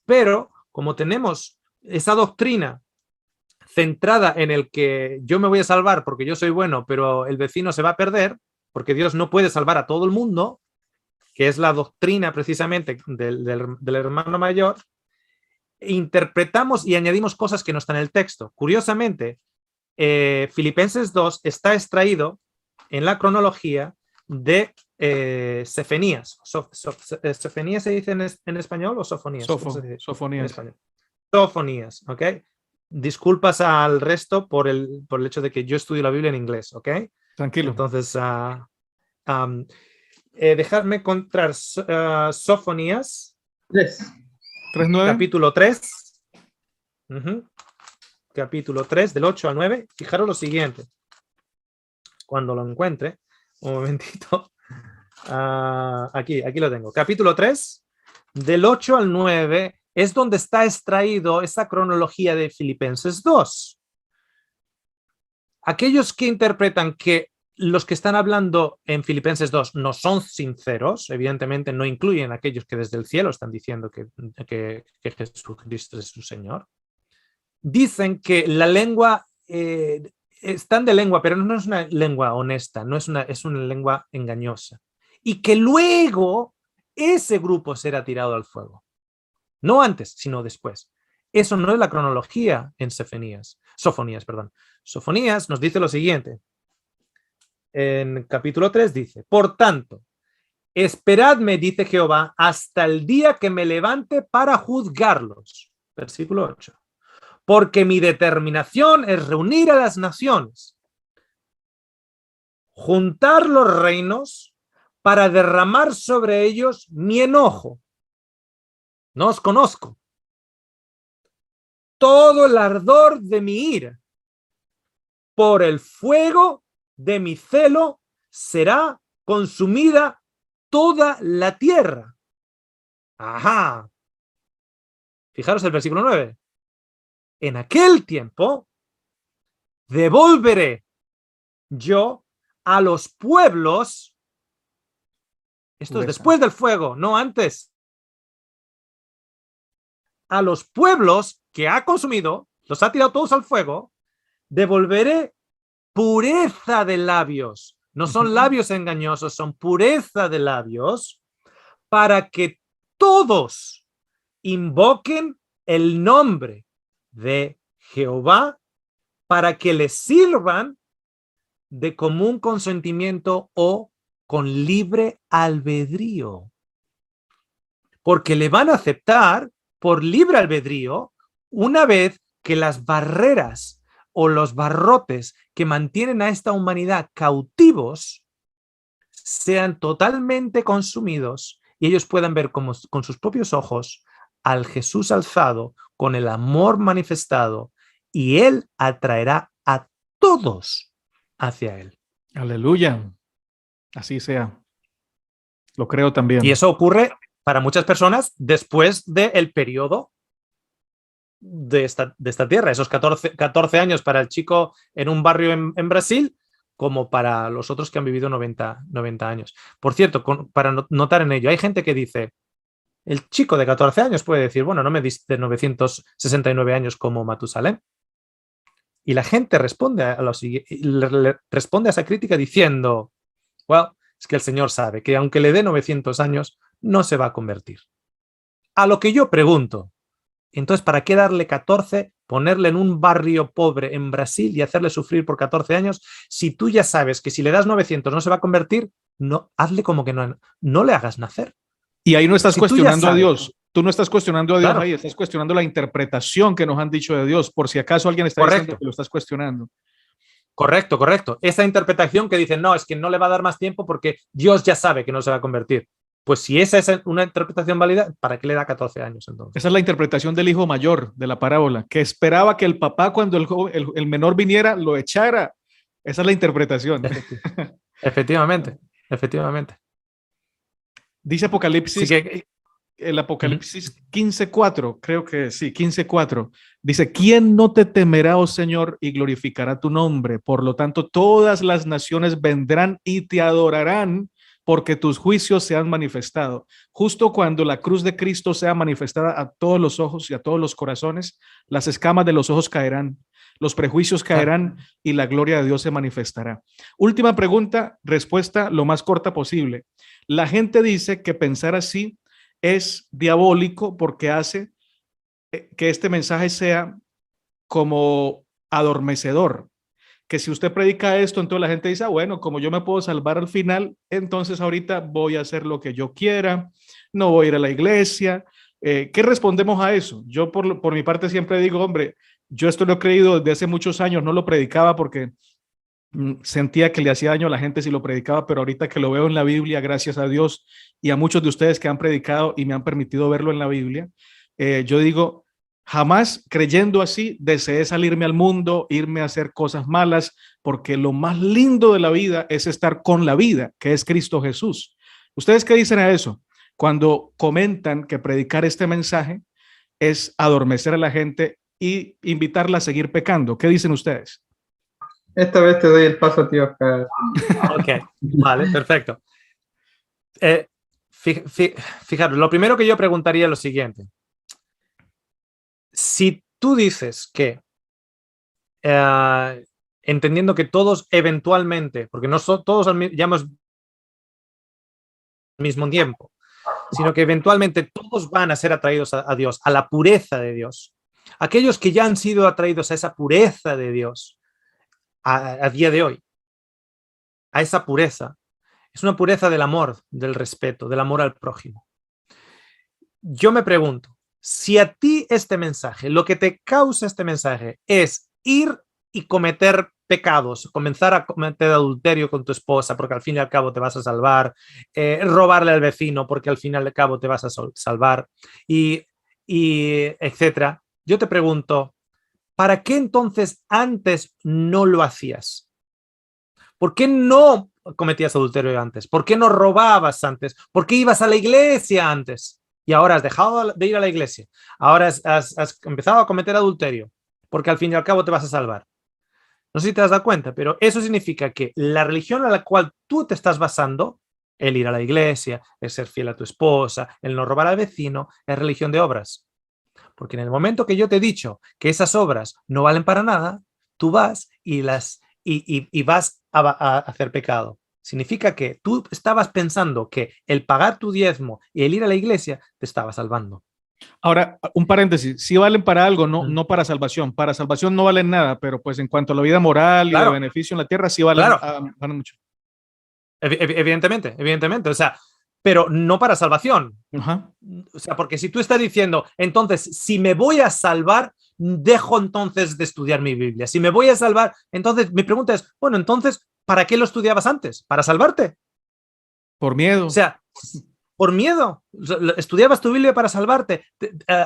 Pero como tenemos esa doctrina centrada en el que yo me voy a salvar porque yo soy bueno, pero el vecino se va a perder, porque Dios no puede salvar a todo el mundo, que es la doctrina precisamente del hermano mayor, interpretamos y añadimos cosas que no están en el texto. Curiosamente, Filipenses 2 está extraído en la cronología de Sefenías. ¿Sefenías se dice en español o Sofonías? ¿Cómo se dice en Sofonías. español? Sofonías, ¿ok? Disculpas al resto por el hecho de que yo estudio la Biblia en inglés, ¿ok? Tranquilo. Entonces, dejadme encontrar Sofonías. 3. 3:9. Capítulo 3. Capítulo 3, del 8 al 9. Fijaros lo siguiente. Cuando lo encuentre, un momentito. Aquí lo tengo. Capítulo 3, del 8 al 9, es donde está extraído esa cronología de Filipenses 2. Aquellos que interpretan que los que están hablando en Filipenses 2 no son sinceros, evidentemente no incluyen a aquellos que desde el cielo están diciendo que Jesucristo es su Señor. Dicen que la lengua, están de lengua, pero no es una lengua honesta, es una lengua engañosa. Y que luego ese grupo será tirado al fuego. No antes, sino después. Eso no es la cronología en Sofonías. Sofonías nos dice lo siguiente. En capítulo 3 dice, por tanto, esperadme, dice Jehová, hasta el día que me levante para juzgarlos. Versículo 8. Porque mi determinación es reunir a las naciones, juntar los reinos para derramar sobre ellos mi enojo. No os conozco. Todo el ardor de mi ira. Por el fuego de mi celo será consumida toda la tierra. Ajá. Fijaros el versículo 9. En aquel tiempo devolveré yo a los pueblos Esto es Pureza. después del fuego, no antes. A los pueblos que ha consumido, los ha tirado todos al fuego, devolveré pureza de labios. No son labios engañosos, son pureza de labios para que todos invoquen el nombre de Jehová, para que les sirvan de común consentimiento o con libre albedrío. Porque le van a aceptar por libre albedrío una vez que las barreras o los barrotes que mantienen a esta humanidad cautivos sean totalmente consumidos y ellos puedan ver con sus propios ojos al Jesús alzado, con el amor manifestado, y Él atraerá a todos hacia Él. Aleluya. Así sea. Lo creo también. Y eso ocurre para muchas personas después del periodo de esta tierra, esos 14 años para el chico en un barrio en Brasil, como para los otros que han vivido 90 años. Por cierto, para notar en ello, hay gente que dice, el chico de 14 años puede decir, bueno, no me diste 969 años como Matusalén. Y la gente responde responde a esa crítica diciendo, well, es que el Señor sabe que aunque le dé 900 años, no se va a convertir. A lo que yo pregunto, entonces, ¿para qué darle 14, ponerle en un barrio pobre en Brasil y hacerle sufrir por 14 años? Si tú ya sabes que si le das 900 no se va a convertir, no, hazle como que no le hagas nacer. Y ahí no estás cuestionando a sabes, Dios. Tú no estás cuestionando a Dios claro, ahí, estás cuestionando la interpretación que nos han dicho de Dios, por si acaso alguien está diciendo que lo estás cuestionando. Correcto, correcto. Esa interpretación que dicen, no, es que no le va a dar más tiempo porque Dios ya sabe que no se va a convertir. Pues si esa es una interpretación válida, ¿para qué le da 14 años entonces? Esa es la interpretación del hijo mayor de la parábola, que esperaba que el papá, cuando el menor viniera, lo echara. Esa es la interpretación. Efectivamente, efectivamente. Dice Apocalipsis, sí que... el Apocalipsis 15:4, creo que sí, 15:4. Dice, ¿quién no te temerá, oh Señor, y glorificará tu nombre? Por lo tanto, todas las naciones vendrán y te adorarán, porque tus juicios se han manifestado. Justo cuando la cruz de Cristo sea manifestada a todos los ojos y a todos los corazones, las escamas de los ojos caerán, los prejuicios caerán y la gloria de Dios se manifestará. Última pregunta, respuesta lo más corta posible. La gente dice que pensar así es diabólico porque hace que este mensaje sea como adormecedor. Que si usted predica esto, entonces la gente dice, bueno, como yo me puedo salvar al final, entonces ahorita voy a hacer lo que yo quiera, no voy a ir a la iglesia. ¿Qué respondemos a eso? Yo por mi parte siempre digo, hombre, yo esto lo he creído desde hace muchos años, no lo predicaba porque sentía que le hacía daño a la gente si lo predicaba, pero ahorita que lo veo en la Biblia, gracias a Dios y a muchos de ustedes que han predicado y me han permitido verlo en la Biblia, yo digo, jamás creyendo así deseé salirme al mundo, irme a hacer cosas malas, porque lo más lindo de la vida es estar con la vida, que es Cristo Jesús. ¿Ustedes qué dicen a eso? Cuando comentan que predicar este mensaje es adormecer a la gente y invitarla a seguir pecando. ¿Qué dicen ustedes? Esta vez te doy el paso a ti, Oscar. Ok, vale, perfecto. Fijaros, lo primero que yo preguntaría es lo siguiente. Si tú dices que, entendiendo que todos eventualmente, porque no son todos al mismo tiempo, sino que eventualmente todos van a ser atraídos a Dios, a la pureza de Dios. Aquellos que ya han sido atraídos a esa pureza de Dios, a día de hoy, a esa pureza, es una pureza del amor, del respeto, del amor al prójimo. Yo me pregunto, si a ti este mensaje, lo que te causa este mensaje es ir y cometer pecados, comenzar a cometer adulterio con tu esposa porque al fin y al cabo te vas a salvar, robarle al vecino porque al fin y al cabo te vas a salvar y etcétera. Yo te pregunto, ¿para qué entonces antes no lo hacías? ¿Por qué no cometías adulterio antes? ¿Por qué no robabas antes? ¿Por qué ibas a la iglesia antes? Y ahora has dejado de ir a la iglesia. Ahora has empezado a cometer adulterio, porque al fin y al cabo te vas a salvar. No sé si te has dado cuenta, pero eso significa que la religión a la cual tú te estás basando El ir a la iglesia, el ser fiel a tu esposa, el no robar al vecino, es religión de obras. Porque en el momento que yo te he dicho que esas obras no valen para nada, tú vas y vas a hacer pecado. Significa que tú estabas pensando que el pagar tu diezmo y el ir a la iglesia te estaba salvando. Ahora, un paréntesis, sí valen para algo, no para salvación. Para salvación no valen nada, pero pues en cuanto a la vida moral y de Claro, beneficio en la tierra, sí valen, claro. valen mucho. Evidentemente, o sea, pero no para salvación. Ajá. O sea, porque si tú estás diciendo, entonces, si me voy a salvar, dejo entonces de estudiar mi Biblia. Si me voy a salvar, entonces mi pregunta es, bueno, entonces, ¿para qué lo estudiabas antes? ¿Para salvarte? Por miedo. O sea, por miedo. Estudiabas tu Biblia para salvarte,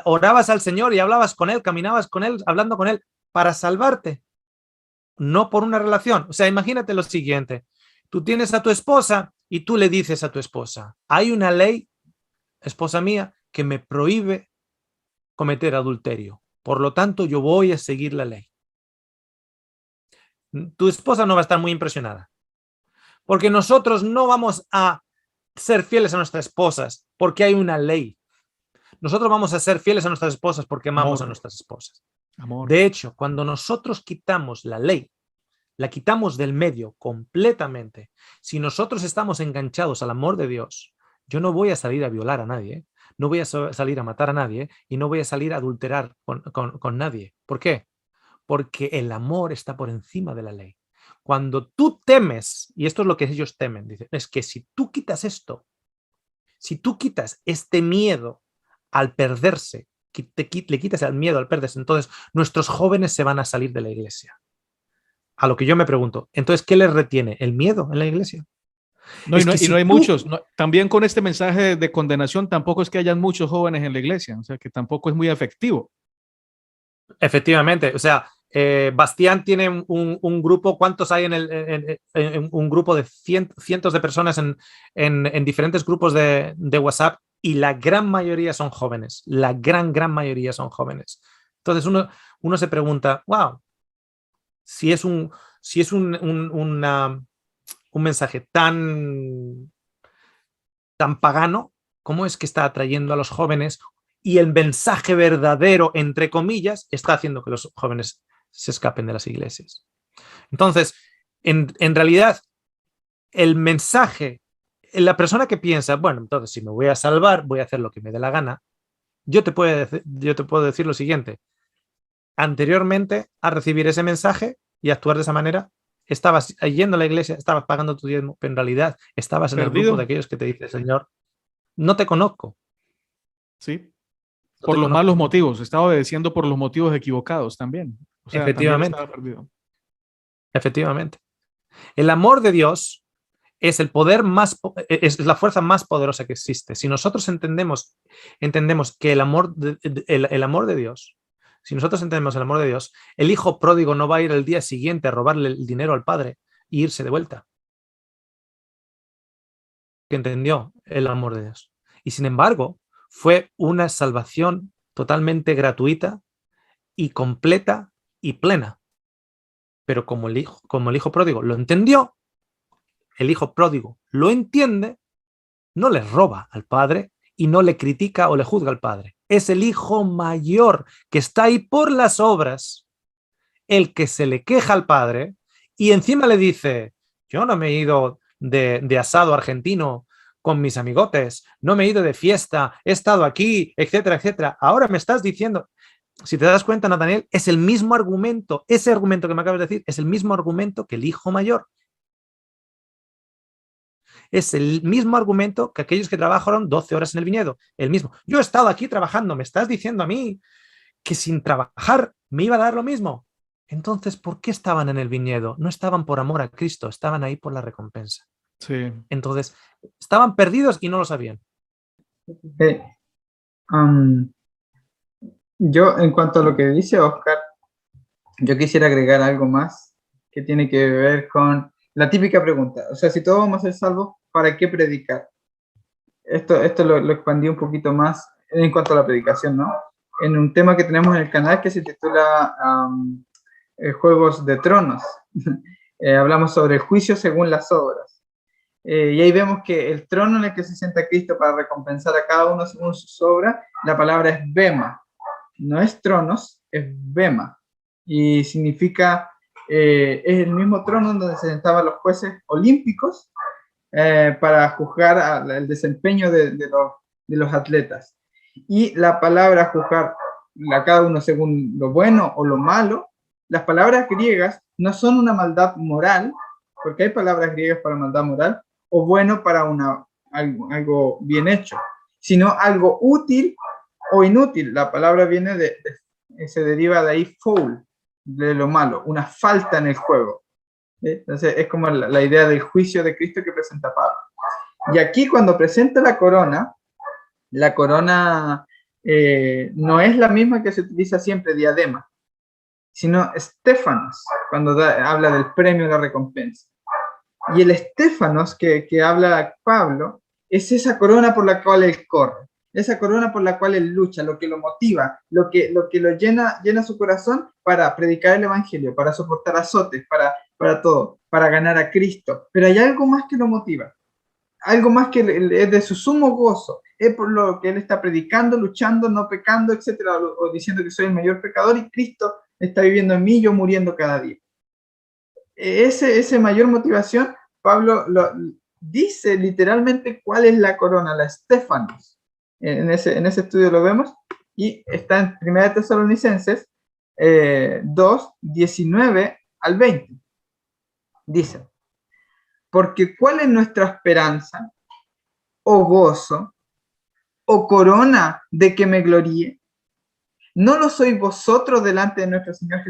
orabas al Señor y hablabas con Él, caminabas con Él, hablando con Él, para salvarte, no por una relación. O sea, imagínate lo siguiente. Tú tienes a tu esposa y tú le dices a tu esposa, hay una ley, esposa mía, que me prohíbe cometer adulterio. Por lo tanto, yo voy a seguir la ley. Tu esposa no va a estar muy impresionada, porque nosotros no vamos a ser fieles a nuestras esposas porque hay una ley. Nosotros vamos a ser fieles a nuestras esposas porque amamos a nuestras esposas. Amor. De hecho, cuando nosotros quitamos la ley, la quitamos del medio completamente. Si nosotros estamos enganchados al amor de Dios, yo no voy a salir a violar a nadie, no voy a salir a matar a nadie y no voy a salir a adulterar con nadie. ¿Por qué? Porque el amor está por encima de la ley. Cuando tú temes, y esto es lo que ellos temen, dicen, es que si tú quitas esto, si tú quitas este miedo al perderse, le quitas el miedo al perderse, entonces nuestros jóvenes se van a salir de la iglesia. A lo que yo me pregunto, entonces, ¿qué les retiene? ¿El miedo en la iglesia? No, y no hay muchos. No, también con este mensaje de condenación tampoco es que hayan muchos jóvenes en la iglesia, o sea que tampoco es muy efectivo. Efectivamente, o sea, Bastián tiene un grupo, ¿cuántos hay en un grupo de cientos de personas en diferentes grupos de WhatsApp? Y la gran mayoría son jóvenes, la gran mayoría son jóvenes. Entonces uno se pregunta, wow, si es un mensaje tan pagano, ¿cómo es que está atrayendo a los jóvenes? Y el mensaje verdadero, entre comillas, está haciendo que los jóvenes se escapen de las iglesias. Entonces, en realidad, el mensaje, la persona que piensa, bueno, entonces si me voy a salvar, voy a hacer lo que me dé la gana, yo te puedo decir lo siguiente. Anteriormente a recibir ese mensaje y actuar de esa manera, estabas yendo a la iglesia, estabas pagando tu diezmo, pero en realidad estabas en el grupo de aquellos que te dice, Señor, no te conozco. Sí. Por los malos motivos, estaba obedeciendo por los motivos equivocados también. O sea, efectivamente. También estaba perdido. Efectivamente. El amor de Dios es el poder más, es la fuerza más poderosa que existe. Si nosotros entendemos que el amor de Dios, si nosotros entendemos el amor de Dios, el hijo pródigo no va a ir el día siguiente a robarle el dinero al padre e irse de vuelta. Que entendió el amor de Dios. Y sin embargo, fue una salvación totalmente gratuita y completa y plena. Pero como el hijo pródigo lo entendió, el hijo pródigo lo entiende, no le roba al padre y no le critica o le juzga al padre. Es el hijo mayor que está ahí por las obras, el que se le queja al padre y encima le dice, yo no me he ido de asado argentino con mis amigotes, no me he ido de fiesta, he estado aquí, etcétera, etcétera. Ahora me estás diciendo, si te das cuenta, Nathaniel, es el mismo argumento, ese argumento que me acabas de decir, es el mismo argumento que el hijo mayor. Es el mismo argumento que aquellos que trabajaron 12 horas en el viñedo. El mismo. Yo he estado aquí trabajando, me estás diciendo a mí que sin trabajar me iba a dar lo mismo. Entonces, ¿por qué estaban en el viñedo? No estaban por amor a Cristo, estaban ahí por la recompensa. Sí. Entonces, estaban perdidos y no lo sabían. Yo, en cuanto a lo que dice Oscar, yo quisiera agregar algo más que tiene que ver con la típica pregunta. O sea, si todos vamos a ser salvos, ¿para qué predicar? Esto lo expandí un poquito más en cuanto a la predicación, ¿no? En un tema que tenemos en el canal que se titula Juegos de Tronos. Hablamos sobre el juicio según las obras. Y ahí vemos que el trono en el que se sienta Cristo para recompensar a cada uno según su obra, la palabra es bema, no es tronos, es bema. Y significa, es el mismo trono donde se sentaban los jueces olímpicos para juzgar el desempeño de los atletas. Y la palabra juzgar a cada uno según lo bueno o lo malo, las palabras griegas no son una maldad moral, porque hay palabras griegas para maldad moral, o bueno para algo bien hecho, sino algo útil o inútil. La palabra viene se deriva de ahí foul, de lo malo, una falta en el juego. Entonces es como la idea del juicio de Cristo que presenta Pablo. Y aquí cuando presenta la corona no es la misma que se utiliza siempre, diadema, sino estéfanos, cuando habla del premio, la recompensa. Y el estéfanos que habla Pablo es esa corona por la cual él corre, esa corona por la cual él lucha, lo que lo motiva, lo que lo llena su corazón para predicar el evangelio, para soportar azotes, para todo, para ganar a Cristo. Pero hay algo más que lo motiva, algo más que es de su sumo gozo, es por lo que él está predicando, luchando, no pecando, etcétera, o diciendo que soy el mayor pecador y Cristo está viviendo en mí, yo muriendo cada día. Esa mayor motivación, Pablo dice literalmente cuál es la corona, la estéfanos. En ese estudio lo vemos, y está en 1 Tesalonicenses 2, 19 al 20. Dice: porque ¿cuál es nuestra esperanza, o gozo, o corona de que me gloríe? ¿No lo sois vosotros delante de nuestro Señor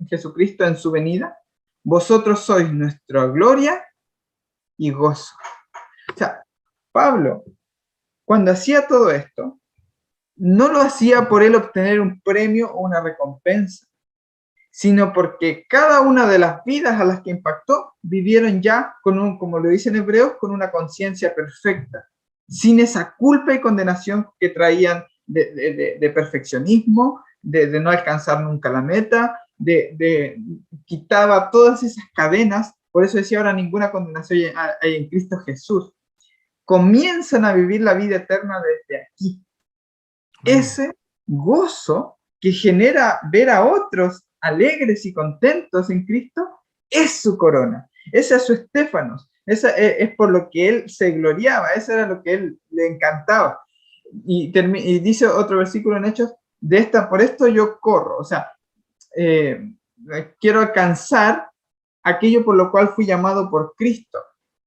Jesucristo en su venida? Vosotros sois nuestra gloria y gozo. O sea, Pablo, cuando hacía todo esto, no lo hacía por él obtener un premio o una recompensa, sino porque cada una de las vidas a las que impactó vivieron ya, como lo dice en Hebreos, con una conciencia perfecta, sin esa culpa y condenación que traían de perfeccionismo, de no alcanzar nunca la meta, quitaba todas esas cadenas. Por eso decía, ahora ninguna condenación hay en Cristo Jesús. Comienzan a vivir la vida eterna desde aquí. Ese gozo que genera ver a otros alegres y contentos en Cristo es su corona, ese es su estéfanos, esa es por lo que él se gloriaba, eso era lo que él le encantaba. Y dice otro versículo en Hechos: por esto yo corro, o sea, quiero alcanzar aquello por lo cual fui llamado por Cristo.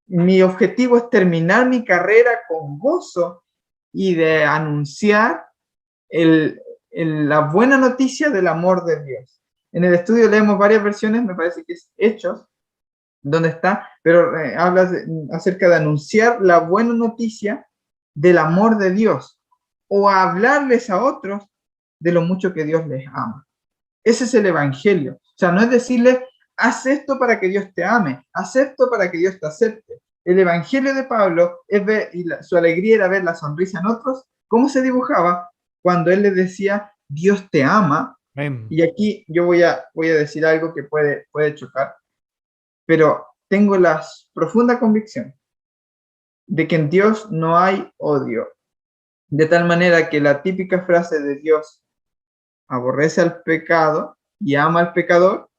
Mi objetivo es terminar mi carrera con gozo y de anunciar la buena noticia del amor de Dios. En el estudio leemos varias versiones, me parece que es Hechos, donde está, pero habla acerca de anunciar la buena noticia del amor de Dios, o hablarles a otros de lo mucho que Dios les ama. Ese es el evangelio. O sea, no es decirles, haz esto para que Dios te ame, haz esto para que Dios te acepte. El evangelio de Pablo es ver, su alegría era ver la sonrisa en otros. ¿Cómo se dibujaba? Cuando él les decía, Dios te ama. Amén. Y aquí yo voy a decir algo que puede chocar, pero tengo la profunda convicción de que en Dios no hay odio, de tal manera que la típica frase de Dios aborrece al pecado y ama al pecador,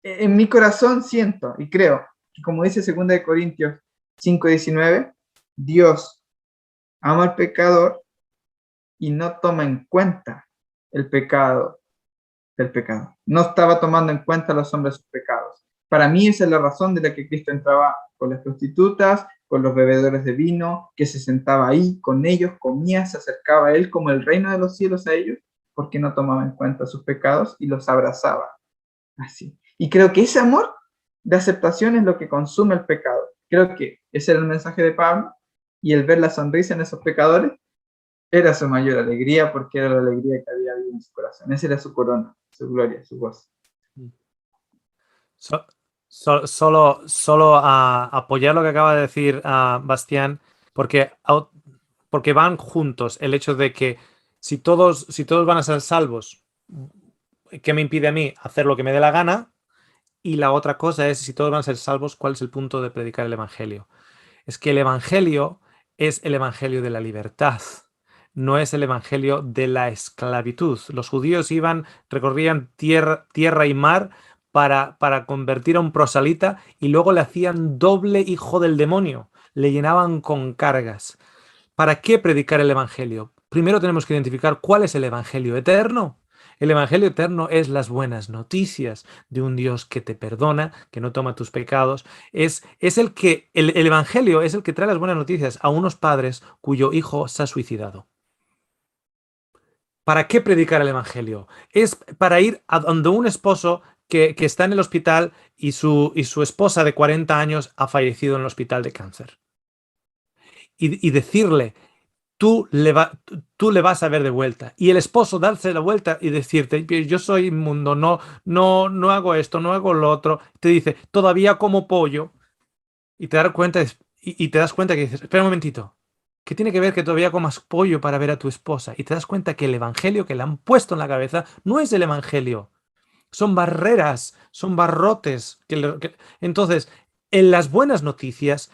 en mi corazón siento y creo que, como dice 2 Corintios 5:19, Dios ama al pecador y no toma en cuenta el pecado del pecado. No estaba tomando en cuenta a los hombres sus pecados. Para mí esa es la razón de la que Cristo entraba con las prostitutas, con los bebedores de vino, que se sentaba ahí con ellos, comía, se acercaba a él como el reino de los cielos a ellos, porque no tomaba en cuenta sus pecados y los abrazaba. Así. Y creo que ese amor de aceptación es lo que consume el pecado. Creo que ese era el mensaje de Pablo, y el ver la sonrisa en esos pecadores era su mayor alegría, porque era la alegría que había en su corazón. Esa era su corona, su gloria, su gozo. Solo a apoyar lo que acaba de decir Bastián, porque van juntos el hecho de que si todos van a ser salvos, ¿qué me impide a mí hacer lo que me dé la gana? Y la otra cosa es, si todos van a ser salvos, ¿cuál es el punto de predicar el Evangelio? Es que el Evangelio es el Evangelio de la libertad, no es el Evangelio de la esclavitud. Los judíos recorrían tierra y mar para convertir a un proselita y luego le hacían doble hijo del demonio, le llenaban con cargas. ¿Para qué predicar el Evangelio? Primero tenemos que identificar cuál es el Evangelio eterno. El Evangelio eterno es las buenas noticias de un Dios que te perdona, que no toma tus pecados. El Evangelio es el que trae las buenas noticias a unos padres cuyo hijo se ha suicidado. ¿Para qué predicar el Evangelio? Es para ir a donde un esposo que está en el hospital y su esposa de 40 años ha fallecido en el hospital de cáncer. Y decirle, tú le vas a ver de vuelta. Y el esposo darse la vuelta y decirte, yo soy inmundo, no hago esto, no hago lo otro. Te dice, todavía como pollo. Y te das cuenta, que dices, espera un momentito. ¿Qué tiene que ver que todavía comas pollo para ver a tu esposa? Y te das cuenta que el evangelio que le han puesto en la cabeza no es el evangelio. Son barreras, son barrotes. Entonces, en las buenas noticias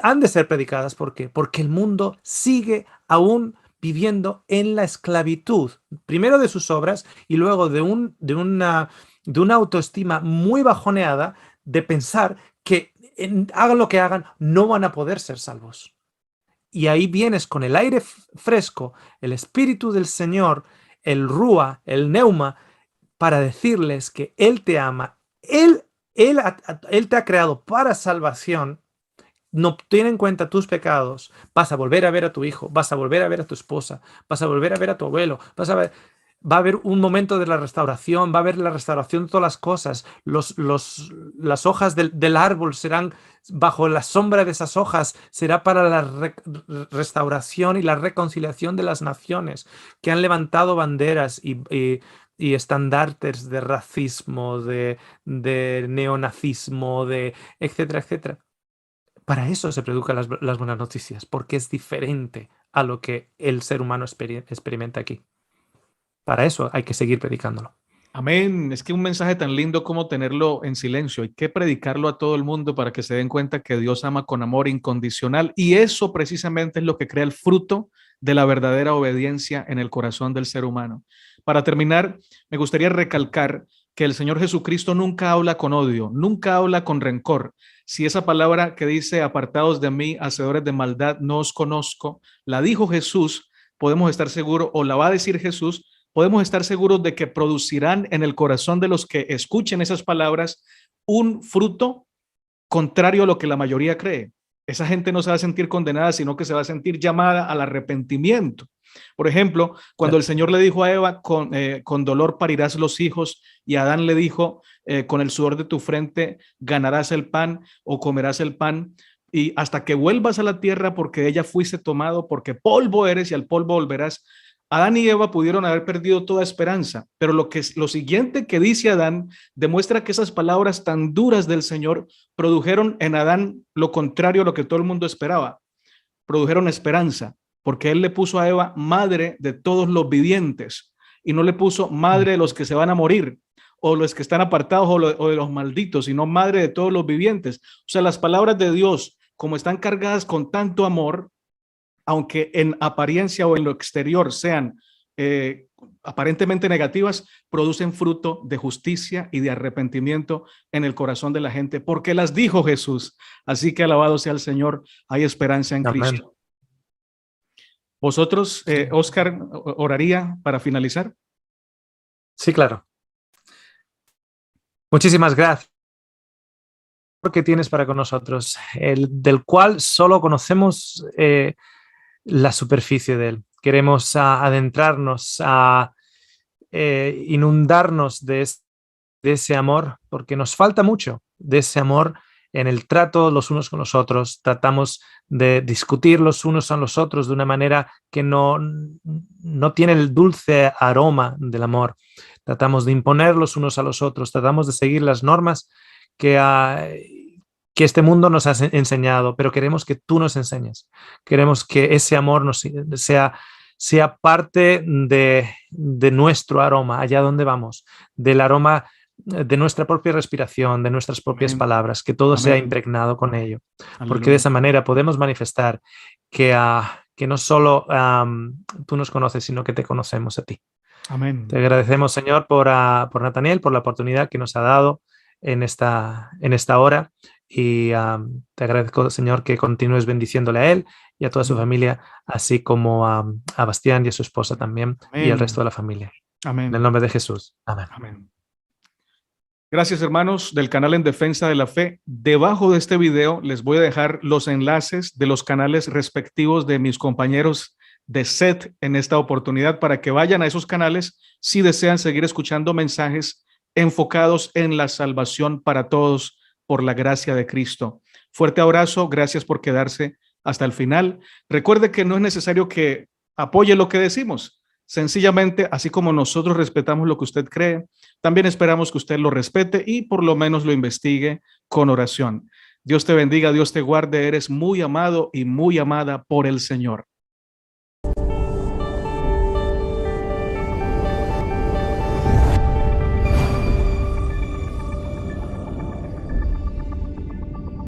han de ser predicadas. ¿Por qué? Porque el mundo sigue aún viviendo en la esclavitud, primero de sus obras y luego de una autoestima muy bajoneada de pensar que hagan lo que hagan, no van a poder ser salvos. Y ahí vienes con el aire fresco, el Espíritu del Señor, el Rúa, el Neuma, para decirles que Él te ama, Él te ha creado para salvación. No tiene en cuenta tus pecados, vas a volver a ver a tu hijo, vas a volver a ver a tu esposa, vas a volver a ver a tu abuelo, va a haber un momento de la restauración, va a haber la restauración de todas las cosas, las hojas del árbol serán, bajo la sombra de esas hojas, será para la restauración y la reconciliación de las naciones que han levantado banderas y estandartes de racismo, de neonazismo, etcétera, etcétera. Para eso se predican las buenas noticias, porque es diferente a lo que el ser humano experimenta aquí. Para eso hay que seguir predicándolo. Amén. Es que un mensaje tan lindo como tenerlo en silencio. Hay que predicarlo a todo el mundo para que se den cuenta que Dios ama con amor incondicional. Y eso precisamente es lo que crea el fruto de la verdadera obediencia en el corazón del ser humano. Para terminar, me gustaría recalcar que el Señor Jesucristo nunca habla con odio, nunca habla con rencor. Si esa palabra que dice, apartados de mí, hacedores de maldad, no os conozco, la dijo Jesús, podemos estar seguros, o la va a decir Jesús, podemos estar seguros de que producirán en el corazón de los que escuchen esas palabras un fruto contrario a lo que la mayoría cree. Esa gente no se va a sentir condenada, sino que se va a sentir llamada al arrepentimiento. Por ejemplo, cuando el Señor le dijo a Eva, con dolor parirás los hijos, y Adán le dijo, con el sudor de tu frente ganarás el pan o comerás el pan, y hasta que vuelvas a la tierra, porque de ella fuiste tomado, porque polvo eres y al polvo volverás. Adán y Eva pudieron haber perdido toda esperanza, pero lo siguiente que dice Adán demuestra que esas palabras tan duras del Señor produjeron en Adán lo contrario a lo que todo el mundo esperaba. Produjeron esperanza, porque él le puso a Eva madre de todos los vivientes y no le puso madre de los que se van a morir o los que están apartados o de los malditos, sino madre de todos los vivientes. O sea, las palabras de Dios, como están cargadas con tanto amor, aunque en apariencia o en lo exterior sean aparentemente negativas, producen fruto de justicia y de arrepentimiento en el corazón de la gente, porque las dijo Jesús. Así que alabado sea el Señor, hay esperanza en Amén. Cristo. ¿Vosotros, Oscar, oraría para finalizar? Sí, claro. Muchísimas gracias que tienes para con nosotros, del cual solo conocemos la superficie de él. Queremos adentrarnos, inundarnos de ese amor, porque nos falta mucho de ese amor en el trato los unos con los otros. Tratamos de discutir los unos a los otros de una manera que no tiene el dulce aroma del amor. Tratamos de imponer los unos a los otros, tratamos de seguir las normas que este mundo nos ha enseñado, pero queremos que tú nos enseñes. Queremos que ese amor sea parte de nuestro aroma, allá donde vamos, del aroma de nuestra propia respiración, de nuestras propias Amén. palabras, que todo sea Amén. impregnado con ello, porque de Aleluya. esa manera podemos manifestar que no solo tú nos conoces, sino que te conocemos a ti. Amén. Te agradecemos, Señor, por Nathaniel, por la oportunidad que nos ha dado en esta hora. Y te agradezco, Señor, que continúes bendiciéndole a él y a toda su Amén. familia, así como a Bastián y a su esposa también, y al Amén. resto de la familia. En Amén. el nombre de Jesús. Amén. Amén. Gracias, hermanos del canal En Defensa de la Fe. Debajo de este video les voy a dejar los enlaces de los canales respectivos de mis compañeros de SET en esta oportunidad para que vayan a esos canales si desean seguir escuchando mensajes enfocados en la salvación para todos por la gracia de Cristo. Fuerte abrazo, gracias por quedarse hasta el final. Recuerde que no es necesario que apoye lo que decimos. Sencillamente, así como nosotros respetamos lo que usted cree, también esperamos que usted lo respete y por lo menos lo investigue con oración. Dios te bendiga, Dios te guarde, eres muy amado y muy amada por el Señor.